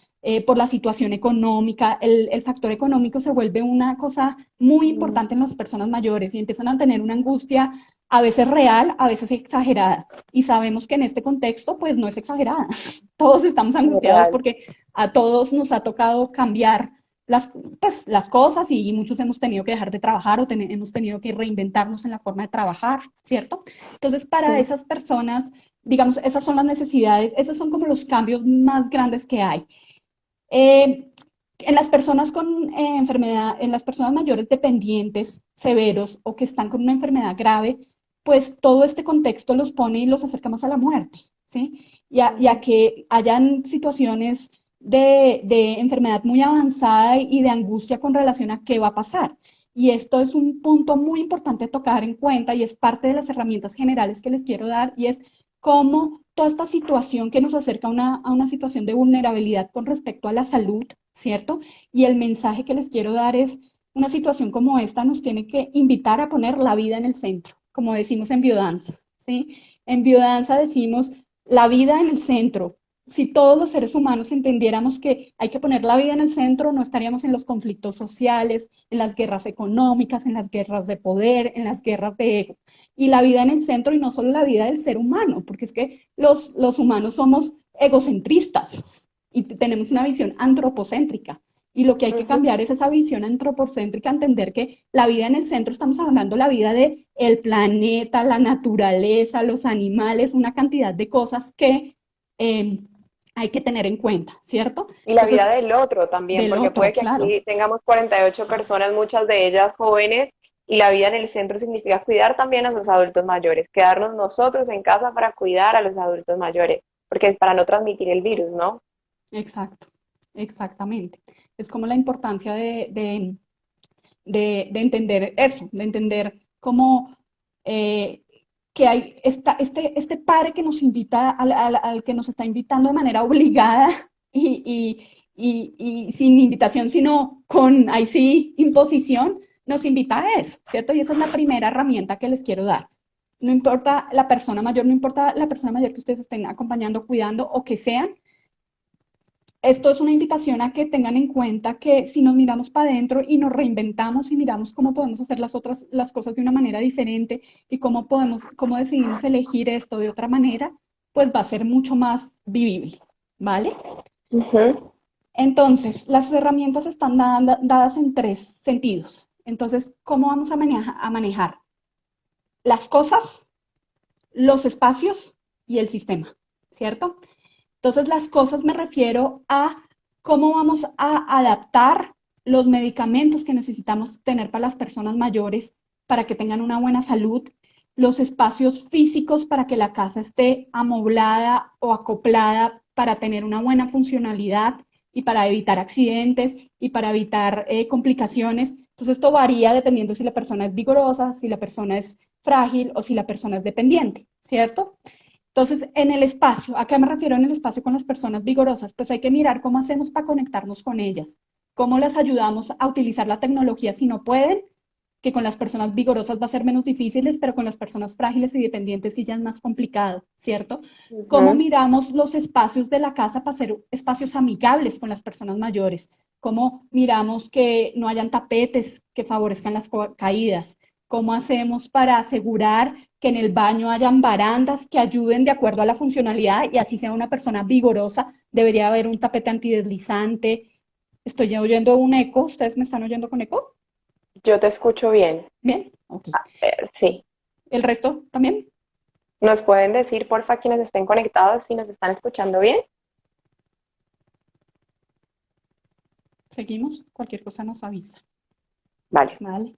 por la situación económica. El factor económico se vuelve una cosa muy Mm, importante en las personas mayores y empiezan a tener una angustia a veces real, a veces exagerada. Y sabemos que en este contexto, pues no es exagerada. Todos estamos muy angustiados real. porque a todos nos ha tocado cambiar las, pues, las cosas y muchos hemos tenido que dejar de trabajar o hemos tenido que reinventarnos en la forma de trabajar, ¿cierto? Entonces, para Sí. esas personas, digamos, esas son las necesidades, esos son como los cambios más grandes que hay. Eh, en las personas con enfermedad, en las personas mayores dependientes severos o que están con una enfermedad grave, pues todo este contexto los pone y los acercamos a la muerte, ¿sí? Y a Ujú. que hayan situaciones de enfermedad muy avanzada y de angustia con relación a qué va a pasar. Y esto es un punto muy importante a tocar en cuenta y es parte de las herramientas generales que les quiero dar y es cómo toda esta situación que nos acerca a una situación de vulnerabilidad con respecto a la salud, ¿cierto? Y el mensaje que les quiero dar es, una situación como esta nos tiene que invitar a poner la vida en el centro, como decimos en biodanza, ¿sí? En biodanza decimos la vida en el centro. Si todos los seres humanos entendiéramos que hay que poner la vida en el centro, no estaríamos en los conflictos sociales, en las guerras económicas, en las guerras de poder, en las guerras de ego y la vida en el centro y no solo la vida del ser humano, porque es que los humanos somos egocentristas y tenemos una visión antropocéntrica. Y lo que hay que Ujú. cambiar es esa visión antropocéntrica, entender que la vida en el centro, estamos hablando la vida de el planeta, la naturaleza, los animales, una cantidad de cosas que eh, hay que tener en cuenta, ¿cierto? Y la vida Entonces, del otro también, del porque puede otro, que claro, aquí tengamos 48 personas, muchas de ellas jóvenes, y la vida en el centro significa cuidar también a los adultos mayores, quedarnos nosotros en casa para cuidar a los adultos mayores, porque es para no transmitir el virus, ¿no? exacto, exactamente. Es como la importancia de entender eso, de entender cómo, eh, que hay este padre que nos invita, al que nos está invitando de manera obligada y sin invitación, sino con, ahí sí, imposición, nos invita a eso, ¿cierto? Y esa es la primera herramienta que les quiero dar. No importa la persona mayor, no importa la persona mayor que ustedes estén acompañando, cuidando o que sean, esto es una invitación a que tengan en cuenta que si nos miramos para adentro y nos reinventamos y miramos cómo podemos hacer las cosas de una manera diferente y cómo decidimos elegir esto de otra manera, pues va a ser mucho más vivible, ¿vale? Ujú. Entonces, las herramientas están dadas en tres sentidos. Entonces, ¿cómo vamos a manejar las cosas, los espacios y el sistema? ¿Cierto? Entonces, las cosas me refiero a cómo vamos a adaptar los medicamentos que necesitamos tener para las personas mayores para que tengan una buena salud, los espacios físicos para que la casa esté amoblada o acoplada para tener una buena funcionalidad y para evitar accidentes y para evitar complicaciones. Entonces, esto varía dependiendo si la persona es vigorosa, si la persona es frágil o si la persona es dependiente, ¿cierto? Entonces, en el espacio, ¿a qué me refiero en el espacio con las personas vigorosas? Pues hay que mirar cómo hacemos para conectarnos con ellas, cómo las ayudamos a utilizar la tecnología si no pueden, que con las personas vigorosas va a ser menos difíciles, pero con las personas frágiles y dependientes sí ya es más complicado, ¿cierto? Cómo Ujú. miramos los espacios de la casa para ser espacios amigables con las personas mayores, cómo miramos que no hayan tapetes que favorezcan las caídas, cómo hacemos para asegurar que en el baño hayan barandas que ayuden de acuerdo a la funcionalidad y así sea una persona vigorosa, debería haber un tapete antideslizante. Estoy oyendo un eco, ¿ustedes me están oyendo con eco? Yo te escucho bien. Bien, ok. Sí. ¿El resto también? ¿Nos pueden decir, porfa, quienes estén conectados, si nos están escuchando bien? Seguimos, cualquier cosa nos avisa, Vale. ¿vale?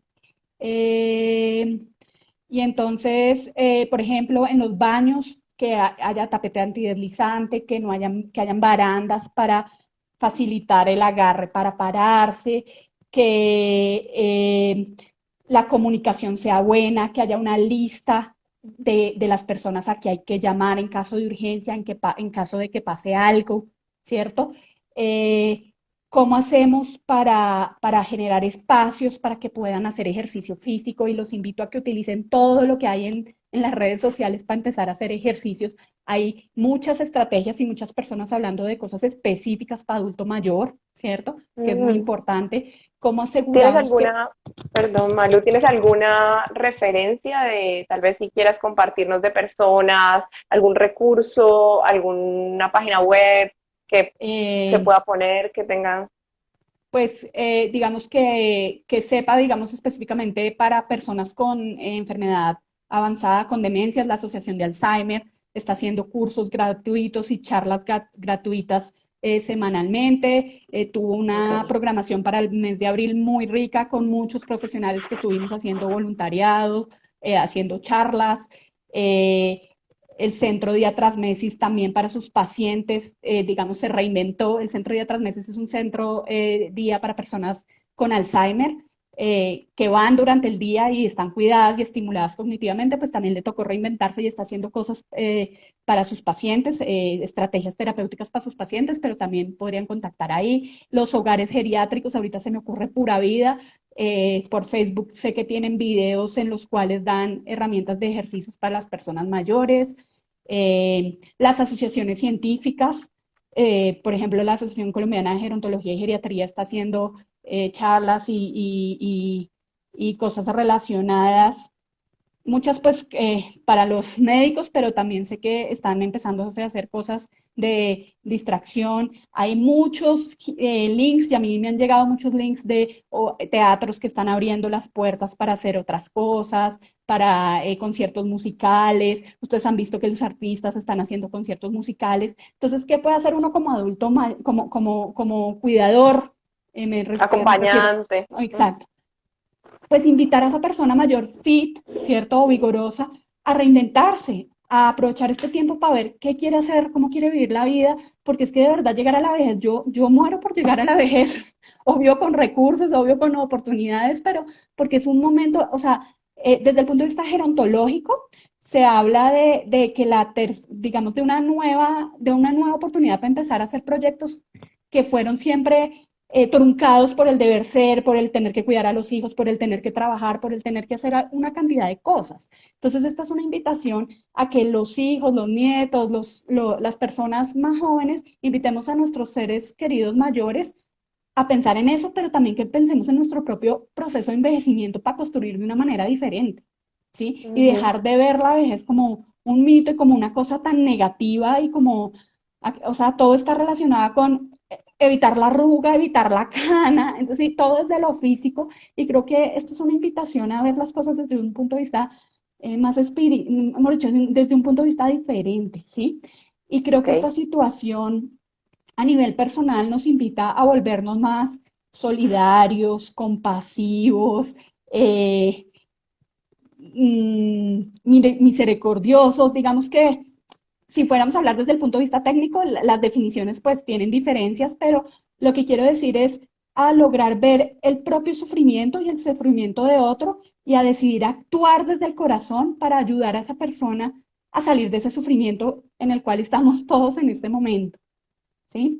Eh, y entonces, por ejemplo, en los baños que haya tapete antideslizante, que hayan barandas para facilitar el agarre para pararse, que la comunicación sea buena, que haya una lista de las personas a que hay que llamar en caso de urgencia, en caso de que pase algo, ¿cierto? Eh, ¿Cómo hacemos para generar espacios para que puedan hacer ejercicio físico? Y los invito a que utilicen todo lo que hay en las redes sociales para empezar a hacer ejercicios. Hay muchas estrategias y muchas personas hablando de cosas específicas para adulto mayor, ¿cierto? Que es muy Mm. importante. ¿Cómo ¿Tienes aseguramos que alguna, perdón, Malu, ¿tienes alguna referencia de tal vez si quieras compartirnos de personas, algún recurso, alguna página web que se eh, pueda poner, que tenga... pues digamos que sepa, digamos específicamente para personas con enfermedad avanzada, con demencias, la Asociación de Alzheimer está haciendo cursos gratuitos y charlas gratuitas semanalmente. Tuvo una Ok. programación para el mes de abril muy rica con muchos profesionales que estuvimos haciendo voluntariado, haciendo charlas. Eh, el centro Día Tras Meses también para sus pacientes, digamos, se reinventó. El centro Día Tras Meses es un centro día para personas con Alzheimer que van durante el día y están cuidadas y estimuladas cognitivamente, pues también le tocó reinventarse y está haciendo cosas para sus pacientes, estrategias terapéuticas para sus pacientes, pero también podrían contactar ahí. Los hogares geriátricos, ahorita se me ocurre Pura Vida, por Facebook sé que tienen videos en los cuales dan herramientas de ejercicios para las personas mayores, las asociaciones científicas, por ejemplo, la Asociación Colombiana de Gerontología y Geriatría está haciendo charlas y cosas relacionadas, muchas pues para los médicos, pero también sé que están empezando a hacer cosas de distracción. Hay muchos links y a mí me han llegado muchos links de teatros que están abriendo las puertas para hacer otras cosas, para conciertos musicales. Ustedes han visto que los artistas están haciendo conciertos musicales. Entonces, ¿qué puede hacer uno como adulto, como cuidador? Me refiero, Acompañante. Ujú. exacto, pues invitar a esa persona mayor fit, ¿cierto? O vigorosa, a reinventarse, a aprovechar este tiempo para ver qué quiere hacer, cómo quiere vivir la vida, porque es que de verdad llegar a la vejez, yo muero por llegar a la vejez, obvio con recursos, obvio con oportunidades, pero porque es un momento, o sea, desde el punto de vista gerontológico, se habla de que digamos, de una nueva oportunidad para empezar a hacer proyectos que fueron siempre truncados por el deber ser, por el tener que cuidar a los hijos, por el tener que trabajar, por el tener que hacer una cantidad de cosas. Entonces, esta es una invitación a que los hijos, los nietos, las personas más jóvenes, invitemos a nuestros seres queridos mayores a pensar en eso, pero también que pensemos en nuestro propio proceso de envejecimiento para construir de una manera diferente, ¿sí? Y Ujú. dejar de ver la vejez como un mito y como una cosa tan negativa y como, o sea, todo está relacionado con evitar la arruga, evitar la cana, entonces sí, todo desde lo físico y creo que esta es una invitación a ver las cosas desde un punto de vista más espiritual, desde un punto de vista diferente, ¿sí? Y creo que esta Ok. situación a nivel personal nos invita a volvernos más solidarios, compasivos, eh, misericordiosos. Digamos que si fuéramos a hablar desde el punto de vista técnico, las definiciones pues tienen diferencias, pero lo que quiero decir es a lograr ver el propio sufrimiento y el sufrimiento de otro y a decidir actuar desde el corazón para ayudar a esa persona a salir de ese sufrimiento en el cual estamos todos en este momento, ¿sí?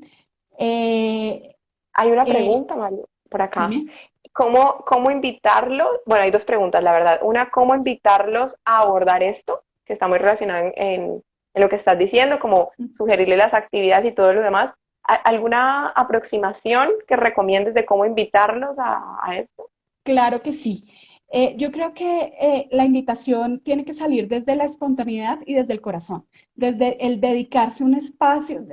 Eh, Hay una eh, pregunta, Mario, por acá. dime. ¿Cómo invitarlos? Bueno, hay dos preguntas, la verdad. Una, ¿cómo invitarlos a abordar esto? Que está muy relacionado en lo que estás diciendo, como sugerirles las actividades y todo lo demás. ¿Alguna aproximación que recomiendes de cómo invitarlos a esto? Claro que sí. Yo creo que la invitación tiene que salir desde la espontaneidad y desde el corazón, desde el dedicarse un espacio,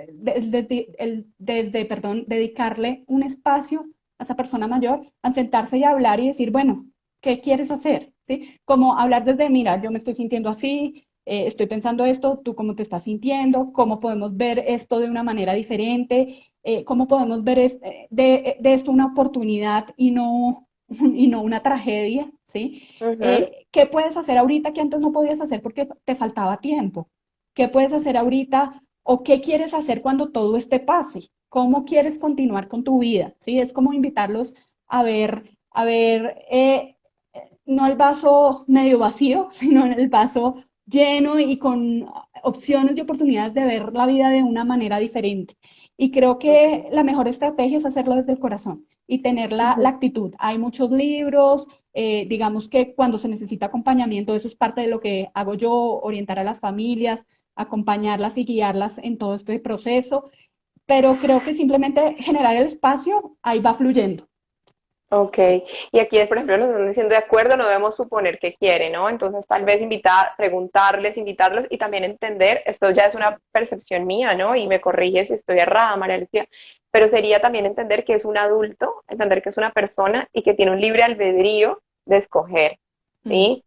perdón, dedicarle un espacio a esa persona mayor, a sentarse y hablar y decir, bueno, ¿qué quieres hacer? ¿Sí? Como hablar desde, mira, yo me estoy sintiendo así, estoy pensando esto, tú cómo te estás sintiendo, cómo podemos ver esto de una manera diferente, cómo podemos ver de esto una oportunidad y no y no una tragedia, ¿sí? Ujú. ¿Qué puedes hacer ahorita que antes no podías hacer porque te faltaba tiempo? ¿Qué puedes hacer ahorita o qué quieres hacer cuando todo este pase? ¿Cómo quieres continuar con tu vida? ¿Sí? Es como invitarlos a ver, no el vaso medio vacío, sino el vaso lleno y con opciones y oportunidades de ver la vida de una manera diferente. Y creo que Ok. la mejor estrategia es hacerlo desde el corazón y tener la Ujú. actitud. Hay muchos libros, digamos que cuando se necesita acompañamiento, eso es parte de lo que hago yo, orientar a las familias, acompañarlas y guiarlas en todo este proceso, pero creo que simplemente generar el espacio, ahí va fluyendo. Ok, y aquí, por ejemplo, nos están diciendo de acuerdo, no debemos suponer que quiere, ¿no? Entonces, tal vez invitar, preguntarles, invitarlos y también entender, esto ya es una percepción mía, ¿no? Y me corrige si estoy errada, María Lucía, pero sería también entender que es un adulto, entender que es una persona y que tiene un libre albedrío de escoger, Mm, ¿sí?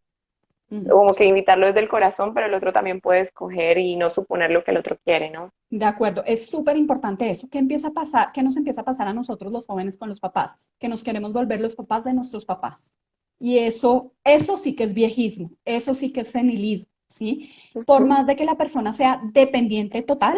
mm. Como que invitarlo desde el corazón, pero el otro también puede escoger y no suponer lo que el otro quiere, ¿no? De acuerdo, es súper importante eso. ¿Qué empieza a pasar? ¿Qué nos empieza a pasar a nosotros los jóvenes con los papás? Que nos queremos volver los papás de nuestros papás. Y eso sí que es viejismo, eso sí que es senilismo, ¿sí? Por Ujú. más de que la persona sea dependiente total,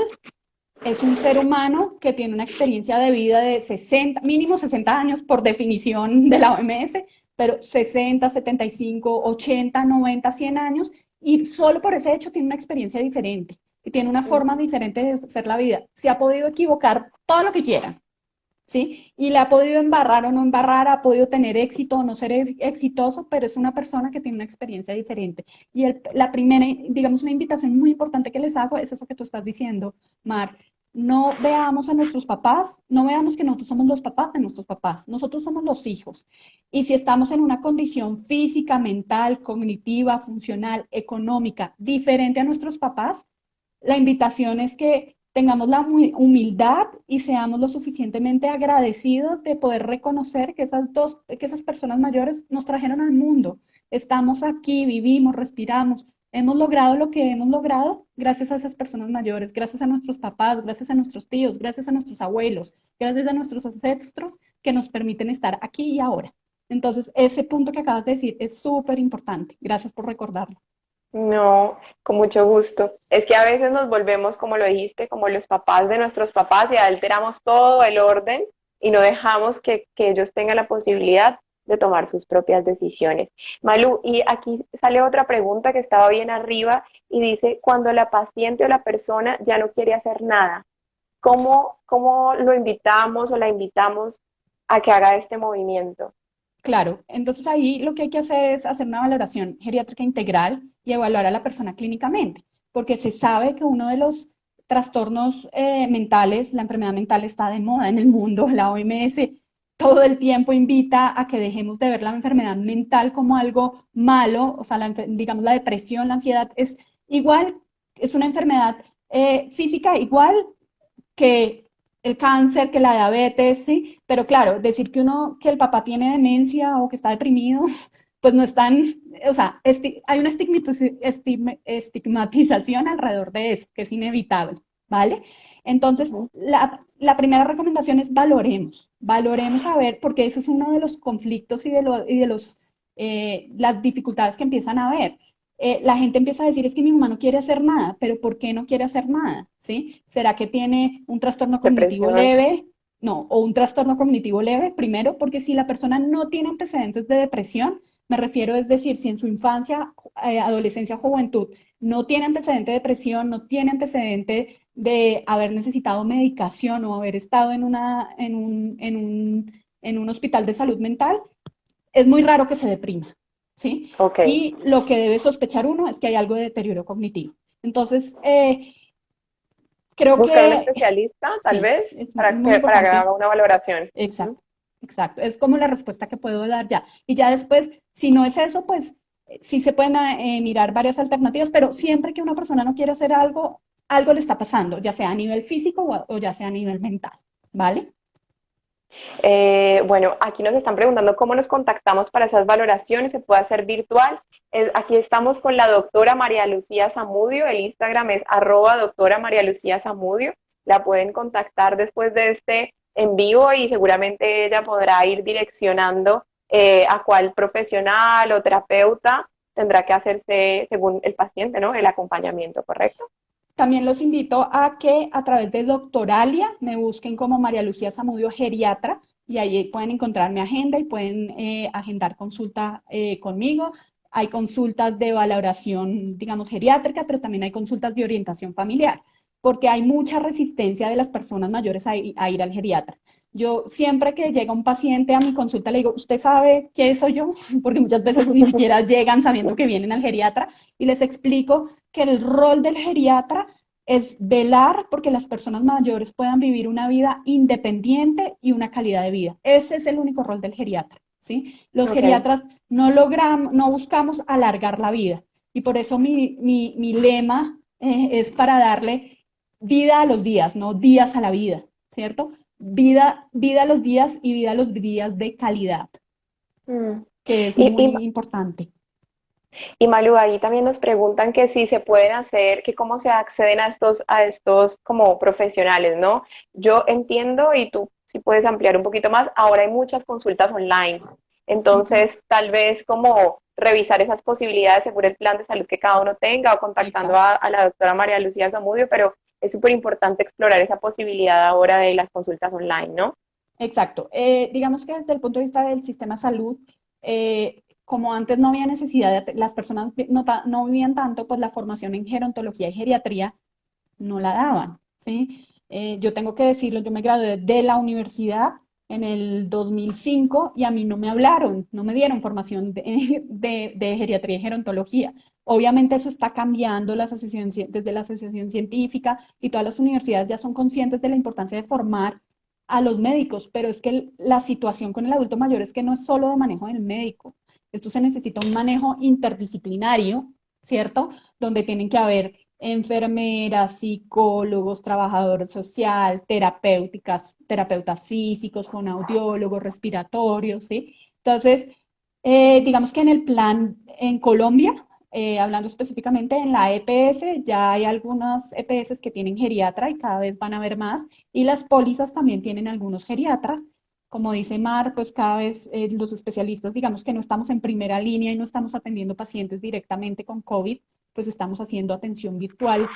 es un ser humano que tiene una experiencia de vida de 60, mínimo 60 años por definición de la OMS, pero 60, 75, 80, 90, 100 años, y solo por ese hecho tiene una experiencia diferente y tiene una forma Ujú. diferente de hacer la vida. Se ha podido equivocar todo lo que quiera, ¿sí? Y le ha podido embarrar o no embarrar, ha podido tener éxito o no ser exitoso, pero es una persona que tiene una experiencia diferente. Y la primera, digamos, una invitación muy importante que les hago es eso que tú estás diciendo, Mar. No veamos a nuestros papás, no veamos que nosotros somos los papás de nuestros papás, nosotros somos los hijos. Y si estamos en una condición física, mental, cognitiva, funcional, económica, diferente a nuestros papás, la invitación es que tengamos la humildad y seamos lo suficientemente agradecidos de poder reconocer que que esas personas mayores nos trajeron al mundo. Estamos aquí, vivimos, respiramos. Hemos logrado lo que hemos logrado gracias a esas personas mayores, gracias a nuestros papás, gracias a nuestros tíos, gracias a nuestros abuelos, gracias a nuestros ancestros que nos permiten estar aquí y ahora. Entonces, ese punto que acabas de decir es súper importante. Gracias por recordarlo. No, con mucho gusto. Es que a veces nos volvemos, como lo dijiste, como los papás de nuestros papás y alteramos todo el orden y no dejamos que ellos tengan la posibilidad de tomar sus propias decisiones. Malu, y aquí sale otra pregunta que estaba bien arriba y dice, cuando la paciente o la persona ya no quiere hacer nada, ¿cómo lo invitamos o la invitamos a que haga este movimiento? Claro, entonces ahí lo que hay que hacer es hacer una valoración geriátrica integral y evaluar a la persona clínicamente, porque se sabe que uno de los trastornos mentales, la enfermedad mental está de moda en el mundo. La OMS todo el tiempo invita a que dejemos de ver la enfermedad mental como algo malo, o sea, digamos la depresión, la ansiedad es igual, es una enfermedad física igual que el cáncer, que la diabetes, ¿sí? Pero claro, decir que el papá tiene demencia o que está deprimido, pues no están, o sea, hay una estigmatización alrededor de eso, que es inevitable, ¿vale? Entonces, Ujú. la primera recomendación es valoremos a ver, porque ese es uno de los conflictos y de las dificultades que empiezan a haber. La gente empieza a decir, es que mi mamá no quiere hacer nada, pero ¿por qué no quiere hacer nada? ¿Sí? ¿Será que tiene un trastorno cognitivo Depresión. leve? No, o un trastorno cognitivo leve, primero, porque si la persona no tiene antecedentes de depresión, me refiero, es decir, si en su infancia, adolescencia, juventud, no tiene antecedente de depresión, no tiene antecedente de haber necesitado medicación o haber estado en un hospital de salud mental, es muy raro que se deprima, ¿sí? Ok. Y lo que debe sospechar uno es que hay algo de deterioro cognitivo. Entonces, creo Buscar un que especialista, tal sí, vez, es para muy para que importante. haga una valoración. Ujú. Exacto, exacto. Es como la respuesta que puedo dar ya. Y ya después, si no es eso, pues sí se pueden mirar varias alternativas, pero siempre que una persona no quiere hacer algo, algo le está pasando, ya sea a nivel físico o ya sea a nivel mental, ¿vale? Bueno, aquí nos están preguntando cómo nos contactamos para esas valoraciones, se puede hacer virtual. Aquí estamos con la doctora María Lucía Zamudio, el Instagram es @doctora María Lucía Zamudio, la pueden contactar después de este en vivo y seguramente ella podrá ir direccionando a cuál profesional o terapeuta tendrá que hacerse según el paciente, ¿no? El acompañamiento, ¿correcto? También los invito a que a través de Doctoralia me busquen como María Lucía Zamudio Geriatra y ahí pueden encontrar mi agenda y pueden agendar consulta conmigo. Hay consultas de valoración, digamos, geriátrica, pero también hay consultas de orientación familiar, porque hay mucha resistencia de las personas mayores a ir al geriatra. Yo siempre que llega un paciente a mi consulta le digo, ¿usted sabe qué soy yo? Porque muchas veces ni siquiera llegan sabiendo que vienen al geriatra y les explico que el rol del geriatra es velar porque las personas mayores puedan vivir una vida independiente y una calidad de vida. Ese es el único rol del geriatra, ¿sí? Los Ok. geriatras no buscamos alargar la vida y por eso mi lema es para darle vida a los días, no días a la vida, ¿cierto? Vida a los días y vida a los días de calidad, Mm. que es Y, y muy importante. Y Malu, ahí también nos preguntan que si se pueden hacer, que cómo se acceden a estos como profesionales, ¿no? Yo entiendo y tú si puedes ampliar un poquito más, ahora hay muchas consultas online, Uh -huh. entonces tal vez como revisar esas posibilidades según el plan de salud que cada uno tenga o contactando Exacto. a la doctora María Lucía Zamudio, pero es súper importante explorar esa posibilidad ahora de las consultas online, ¿no? Exacto. Digamos que desde el punto de vista del sistema de salud, como antes no había necesidad las personas no vivían tanto, pues la formación en gerontología y geriatría no la daban, ¿sí? Yo tengo que decirlo, yo me gradué de la universidad en el 2005 y a mí no me hablaron, no me dieron formación de geriatría y gerontología. Obviamente eso está cambiando desde la asociación científica y todas las universidades ya son conscientes de la importancia de formar a los médicos, pero es que la situación con el adulto mayor es que no es solo de manejo del médico, esto se necesita un manejo interdisciplinario, ¿cierto? Donde tienen que haber enfermeras, psicólogos, trabajador social, terapeutas físicos, fonoaudiólogos, respiratorios, ¿sí? Entonces, digamos que en el plan en Colombia, hablando específicamente en la EPS, ya hay algunas EPS que tienen geriatra y cada vez van a haber más, y las pólizas también tienen algunos geriatras. Como dice Mar, pues cada vez los especialistas, digamos que no estamos en primera línea y no estamos atendiendo pacientes directamente con COVID, pues estamos haciendo atención virtual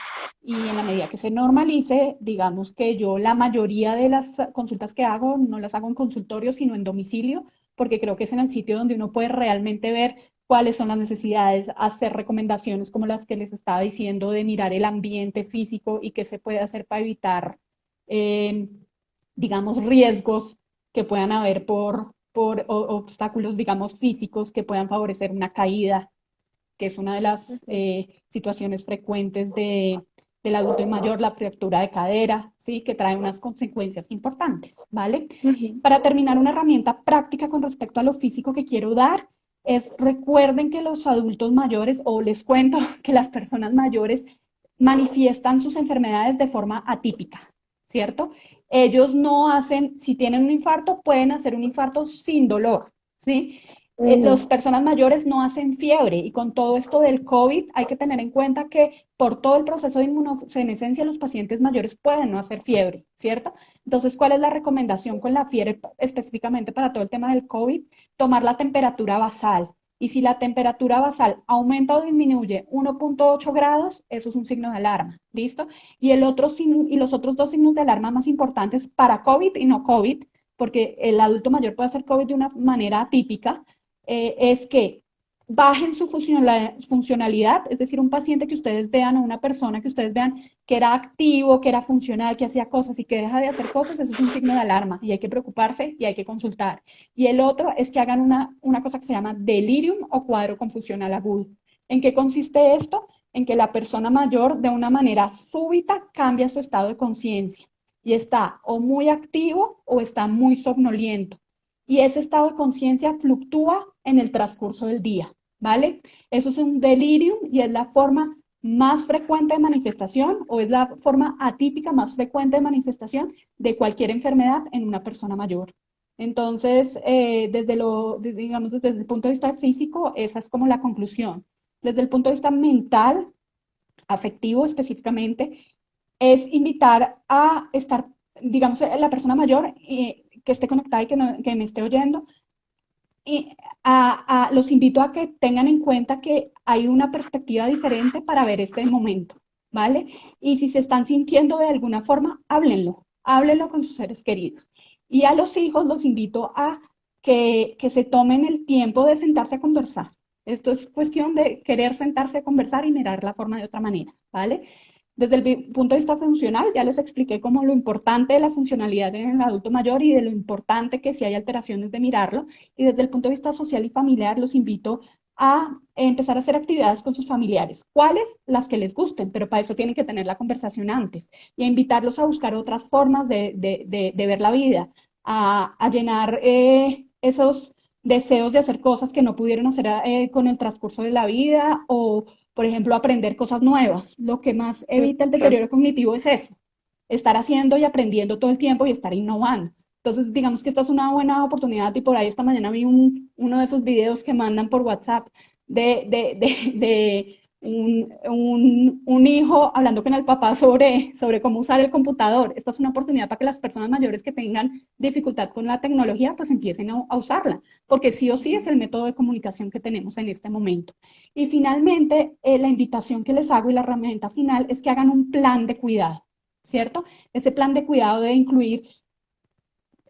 y en la medida que se normalice, digamos que yo la mayoría de las consultas que hago no las hago en consultorio, sino en domicilio, porque creo que es en el sitio donde uno puede realmente ver cuáles son las necesidades, hacer recomendaciones como las que les estaba diciendo de mirar el ambiente físico y qué se puede hacer para evitar, eh, digamos, riesgos que puedan haber por obstáculos, digamos, físicos que puedan favorecer una caída, que es una de las situaciones frecuentes del adulto mayor, la fractura de cadera, ¿sí? Que trae unas consecuencias importantes, ¿vale? Ujú. Para terminar, una herramienta práctica con respecto a lo físico que quiero dar es, recuerden que los adultos mayores, o les cuento que las personas mayores manifiestan sus enfermedades de forma atípica, ¿cierto? Ellos no hacen, si tienen un infarto, pueden hacer un infarto sin dolor, ¿sí? Las Ujú. personas mayores no hacen fiebre y con todo esto del COVID hay que tener en cuenta que por todo el proceso de inmunosenescencia los pacientes mayores pueden no hacer fiebre, ¿cierto? Entonces, ¿cuál es la recomendación con la fiebre específicamente para todo el tema del COVID? Tomar la temperatura basal. Y si la temperatura basal aumenta o disminuye 1,8 grados, eso es un signo de alarma, ¿listo? Y los otros dos signos de alarma más importantes para COVID y no COVID, porque el adulto mayor puede hacer COVID de una manera atípica, es que bajen su funcionalidad, es decir, un paciente que ustedes vean o una persona que ustedes vean que era activo, que era funcional, que hacía cosas y que deja de hacer cosas, eso es un signo de alarma y hay que preocuparse y hay que consultar. Y el otro es que hagan una cosa que se llama delirium o cuadro confusional agudo. ¿En qué consiste esto? En que la persona mayor de una manera súbita cambia su estado de conciencia y está o muy activo o está muy somnoliento y ese estado de conciencia fluctúa en el transcurso del día, ¿vale? Eso es un delirium y es la forma más frecuente de manifestación o es la forma atípica más frecuente de manifestación de cualquier enfermedad en una persona mayor. Entonces, digamos, desde el punto de vista físico, esa es como la conclusión. Desde el punto de vista mental, afectivo específicamente, es invitar a estar, digamos, la persona mayor que esté conectada y que me esté oyendo, y los invito a que tengan en cuenta que hay una perspectiva diferente para ver este momento, ¿vale? Y si se están sintiendo de alguna forma, háblenlo con sus seres queridos. Y a los hijos los invito a que se tomen el tiempo de sentarse a conversar. Esto es cuestión de querer sentarse a conversar y mirar la forma de otra manera, ¿vale? Desde el punto de vista funcional, ya les expliqué como lo importante de la funcionalidad en el adulto mayor y de lo importante que si hay alteraciones de mirarlo. Y desde el punto de vista social y familiar, los invito a empezar a hacer actividades con sus familiares. ¿Cuáles? Las que les gusten, pero para eso tienen que tener la conversación antes y a invitarlos a buscar otras formas de ver la vida, a llenar esos deseos de hacer cosas que no pudieron hacer con el transcurso de la vida o por ejemplo, aprender cosas nuevas. Lo que más evita el Ujú. deterioro cognitivo es eso, estar haciendo y aprendiendo todo el tiempo y estar innovando. Entonces, digamos que esta es una buena oportunidad y por ahí esta mañana vi uno de esos videos que mandan por WhatsApp de un hijo hablando con el papá sobre cómo usar el computador. Esta es una oportunidad para que las personas mayores que tengan dificultad con la tecnología pues empiecen a usarla, porque sí o sí es el método de comunicación que tenemos en este momento. Y finalmente, la invitación que les hago y la herramienta final es que hagan un plan de cuidado, ¿cierto? Ese plan de cuidado debe incluir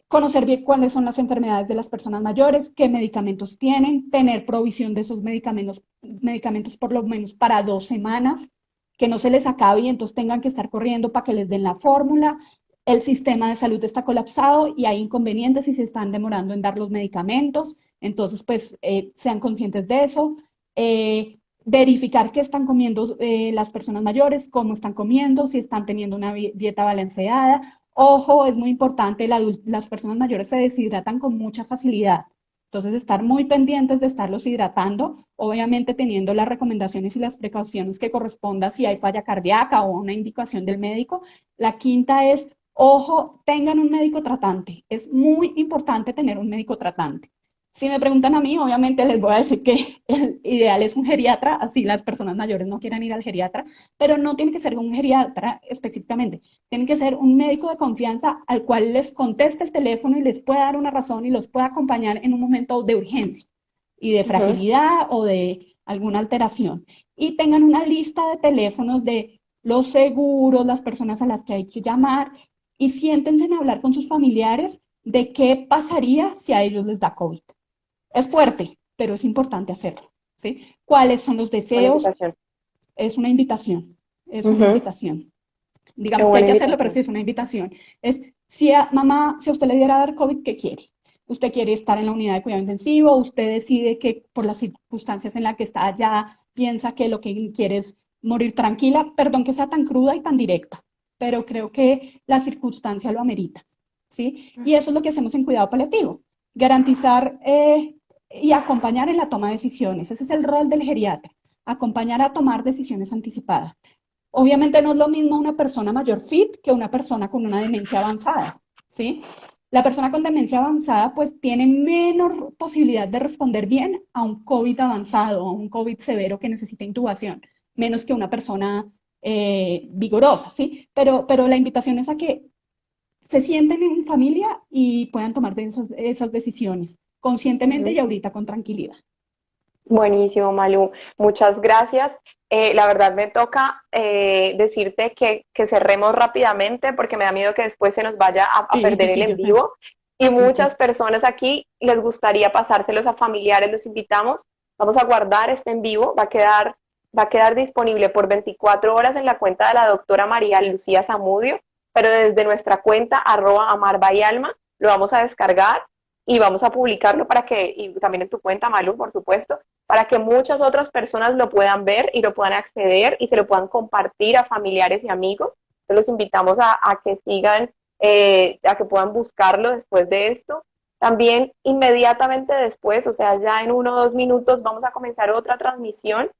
conocer bien cuáles son las enfermedades de las personas mayores, qué medicamentos tienen, tener provisión de esos medicamentos por lo menos para 2 semanas, que no se les acabe y entonces tengan que estar corriendo para que les den la fórmula. El sistema de salud está colapsado y hay inconvenientes y se están demorando en dar los medicamentos. Entonces, pues, sean conscientes de eso. Verificar qué están comiendo las personas mayores, cómo están comiendo, si están teniendo una dieta balanceada. Ojo, es muy importante, las personas mayores se deshidratan con mucha facilidad. Entonces, estar muy pendientes de estarlos hidratando, obviamente teniendo las recomendaciones y las precauciones que corresponda si hay falla cardíaca o una indicación del médico. La quinta es, ojo, tengan un médico tratante. Es muy importante tener un médico tratante. Si me preguntan a mí, obviamente les voy a decir que el ideal es un geriatra, así las personas mayores no quieran ir al geriatra, pero no tiene que ser un geriatra específicamente, tiene que ser un médico de confianza al cual les conteste el teléfono y les pueda dar una razón y los pueda acompañar en un momento de urgencia y de Ujú. fragilidad o de alguna alteración. Y tengan una lista de teléfonos de los seguros, las personas a las que hay que llamar y siéntense en hablar con sus familiares de qué pasaría si a ellos les da COVID. Es fuerte, pero es importante hacerlo, ¿sí? ¿Cuáles son los Buena deseos? invitación. Es una invitación, es una Ujú, invitación. qué Digamos que hay buena que hacerlo, pero sí invitación. es una invitación. Es, si a mamá, si a usted le diera a dar COVID, ¿qué quiere? Usted quiere estar en la unidad de cuidado intensivo, usted decide que por las circunstancias en las que está ya piensa que lo que quiere es morir tranquila. Perdón que sea tan cruda y tan directa, pero creo que la circunstancia lo amerita, ¿sí? Y eso es lo que hacemos en cuidado paliativo, garantizar y acompañar en la toma de decisiones. Ese es el rol del geriatra, acompañar a tomar decisiones anticipadas. Obviamente no es lo mismo una persona mayor fit que una persona con una demencia avanzada, ¿sí? La persona con demencia avanzada pues tiene menor posibilidad de responder bien a un COVID avanzado, a un COVID severo que necesita intubación, menos que una persona vigorosa, ¿sí? Pero la invitación es a que se sienten en familia y puedan tomar esas decisiones conscientemente y Ujú. ahorita con tranquilidad. Buenísimo, Malú. Muchas gracias. La verdad me toca decirte que cerremos rápidamente porque me da miedo que después se nos vaya a Sí, sí, perder el sí, en yo sé. vivo. Y Ujú. muchas personas aquí les gustaría pasárselos a familiares, los invitamos. Vamos a guardar este en vivo, va a quedar disponible por 24 horas en la cuenta de la doctora María Lucía Zamudio, pero desde nuestra cuenta @amarbayalma lo vamos a descargar y vamos a publicarlo para que, y también en tu cuenta, Malú, por supuesto, para que muchas otras personas lo puedan ver y lo puedan acceder y se lo puedan compartir a familiares y amigos. Entonces los invitamos a que sigan, a que puedan buscarlo después de esto. También inmediatamente después, o sea, ya en 1 o 2 minutos, vamos a comenzar otra transmisión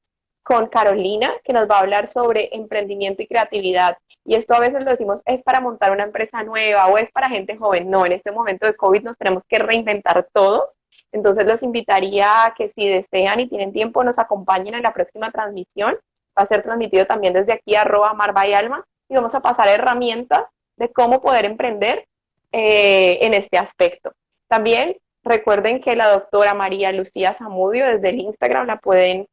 con Carolina, que nos va a hablar sobre emprendimiento y creatividad. Y esto a veces lo decimos, es para montar una empresa nueva o es para gente joven. No, en este momento de COVID nos tenemos que reinventar todos. Entonces los invitaría a que si desean y tienen tiempo nos acompañen en la próxima transmisión. Va a ser transmitido también desde aquí @marbayalma y vamos a pasar herramientas de cómo poder emprender en este aspecto. También recuerden que la doctora María Lucía Zamudio desde el Instagram la pueden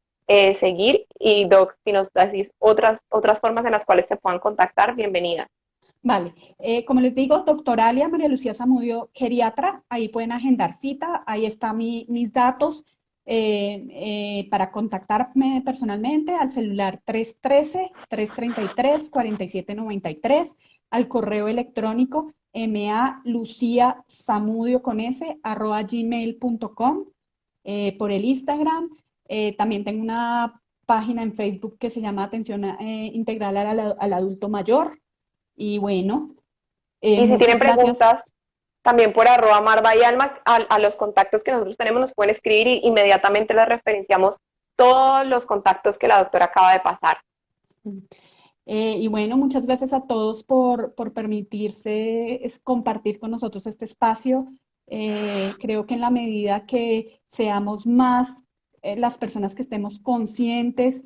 seguir y Doc, si nos decís otras formas en las cuales te puedan contactar, bienvenida. Vale, como les digo, doctoralia María Lucía Zamudio, geriatra, ahí pueden agendar cita, ahí están mis datos para contactarme personalmente al celular 313-333-4793, al correo electrónico maluciazamudio con s @gmail.com, por el Instagram. También tengo una página en Facebook que se llama Atención Integral al Adulto Mayor. Y bueno, Y si tienen muchas gracias. preguntas, también por @marbayalma, a los contactos que nosotros tenemos nos pueden escribir y inmediatamente les referenciamos todos los contactos que la doctora acaba de pasar. Y bueno, muchas gracias a todos por permitirse compartir con nosotros este espacio. Creo que en la medida que seamos más las personas que estemos conscientes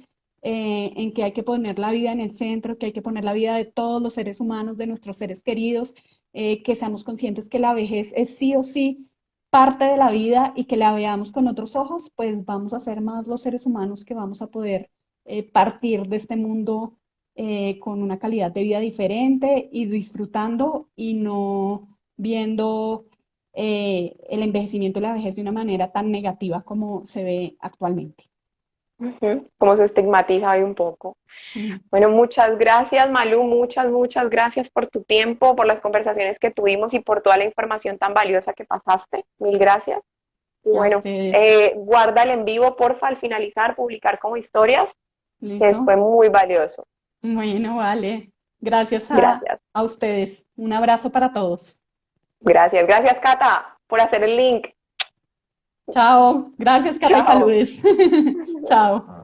en que hay que poner la vida en el centro, que hay que poner la vida de todos los seres humanos, de nuestros seres queridos, que seamos conscientes que la vejez es sí o sí parte de la vida y que la veamos con otros ojos, pues vamos a ser más los seres humanos que vamos a poder partir de este mundo con una calidad de vida diferente y disfrutando y no viendo el envejecimiento y la vejez de una manera tan negativa como se ve actualmente. Ujú, como se estigmatiza hoy un poco. Mm. Bueno, muchas gracias, Malú, muchas gracias por tu tiempo, por las conversaciones que tuvimos y por toda la información tan valiosa que pasaste. Mil gracias. Y A bueno, ustedes. guarda el en vivo, porfa, al finalizar, publicar como historias, que fue ¿Listo? muy valioso. Bueno, vale. Gracias Gracias, a ustedes. Un abrazo para todos. gracias, Cata, por hacer el link. Chao. Gracias, Cata, y Chao. saludes. Chao.